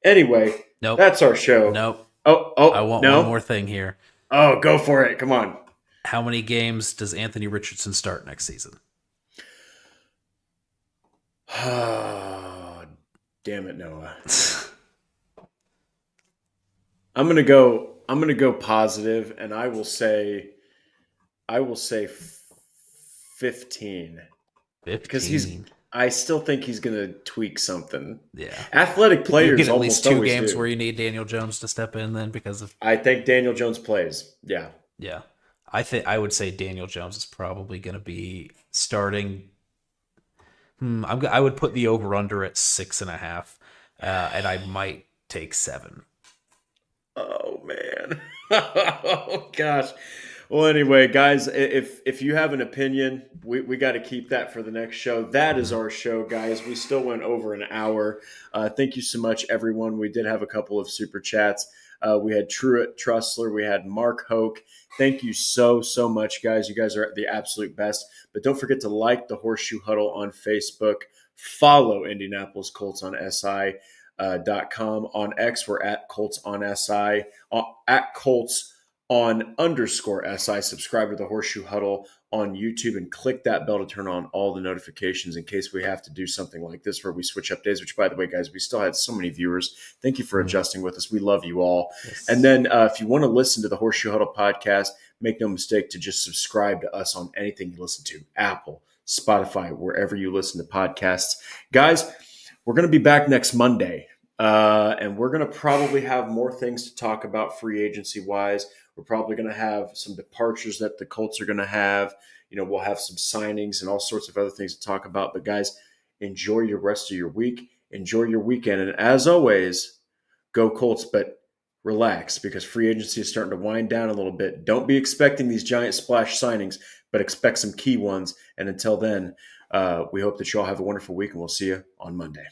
anyway, That's our show. Nope. Oh, I want no? one more thing here. Oh, go for it. Come on. How many games does Anthony Richardson start next season? Damn it, Noah. I'm gonna go positive, and I will say 15. 15. Because I still think he's gonna tweak something. Yeah. Athletic players you get at least 2 games do. where you need Daniel Jones to step in then because of I think Daniel Jones plays. Yeah. Yeah. I would say Daniel Jones is probably going to be starting. I would put the over under at 6.5, and I might take 7. Oh man. Oh gosh. Well, anyway, guys, if you have an opinion, we got to keep that for the next show. That is our show, guys. We still went over an hour. Thank you so much, everyone. We did have a couple of super chats. We had Truett Trussler. We had Mark Hoke. Thank you so much, guys. You guys are the absolute best. But don't forget to like the Horseshoe Huddle on Facebook. Follow Indianapolis Colts on SI.com. On X, we're at Colts on SI. At Colts on _SI. Subscribe to the Horseshoe Huddle on YouTube and click that bell to turn on all the notifications in case we have to do something like this where we switch up days, which, by the way, guys, we still had so many viewers. Thank you for adjusting with us. We love you all. Yes. And then if you want to listen to the Horseshoe Huddle podcast, make no mistake to just subscribe to us on anything you listen to, Apple, Spotify, wherever you listen to podcasts. Guys, we're going to be back next Monday, and we're going to probably have more things to talk about free agency-wise. We're probably going to have some departures that the Colts are going to have. We'll have some signings and all sorts of other things to talk about. But, guys, enjoy your rest of your week. Enjoy your weekend. And as always, go Colts, but relax because free agency is starting to wind down a little bit. Don't be expecting these giant splash signings, but expect some key ones. And until then, we hope that you all have a wonderful week, and we'll see you on Monday.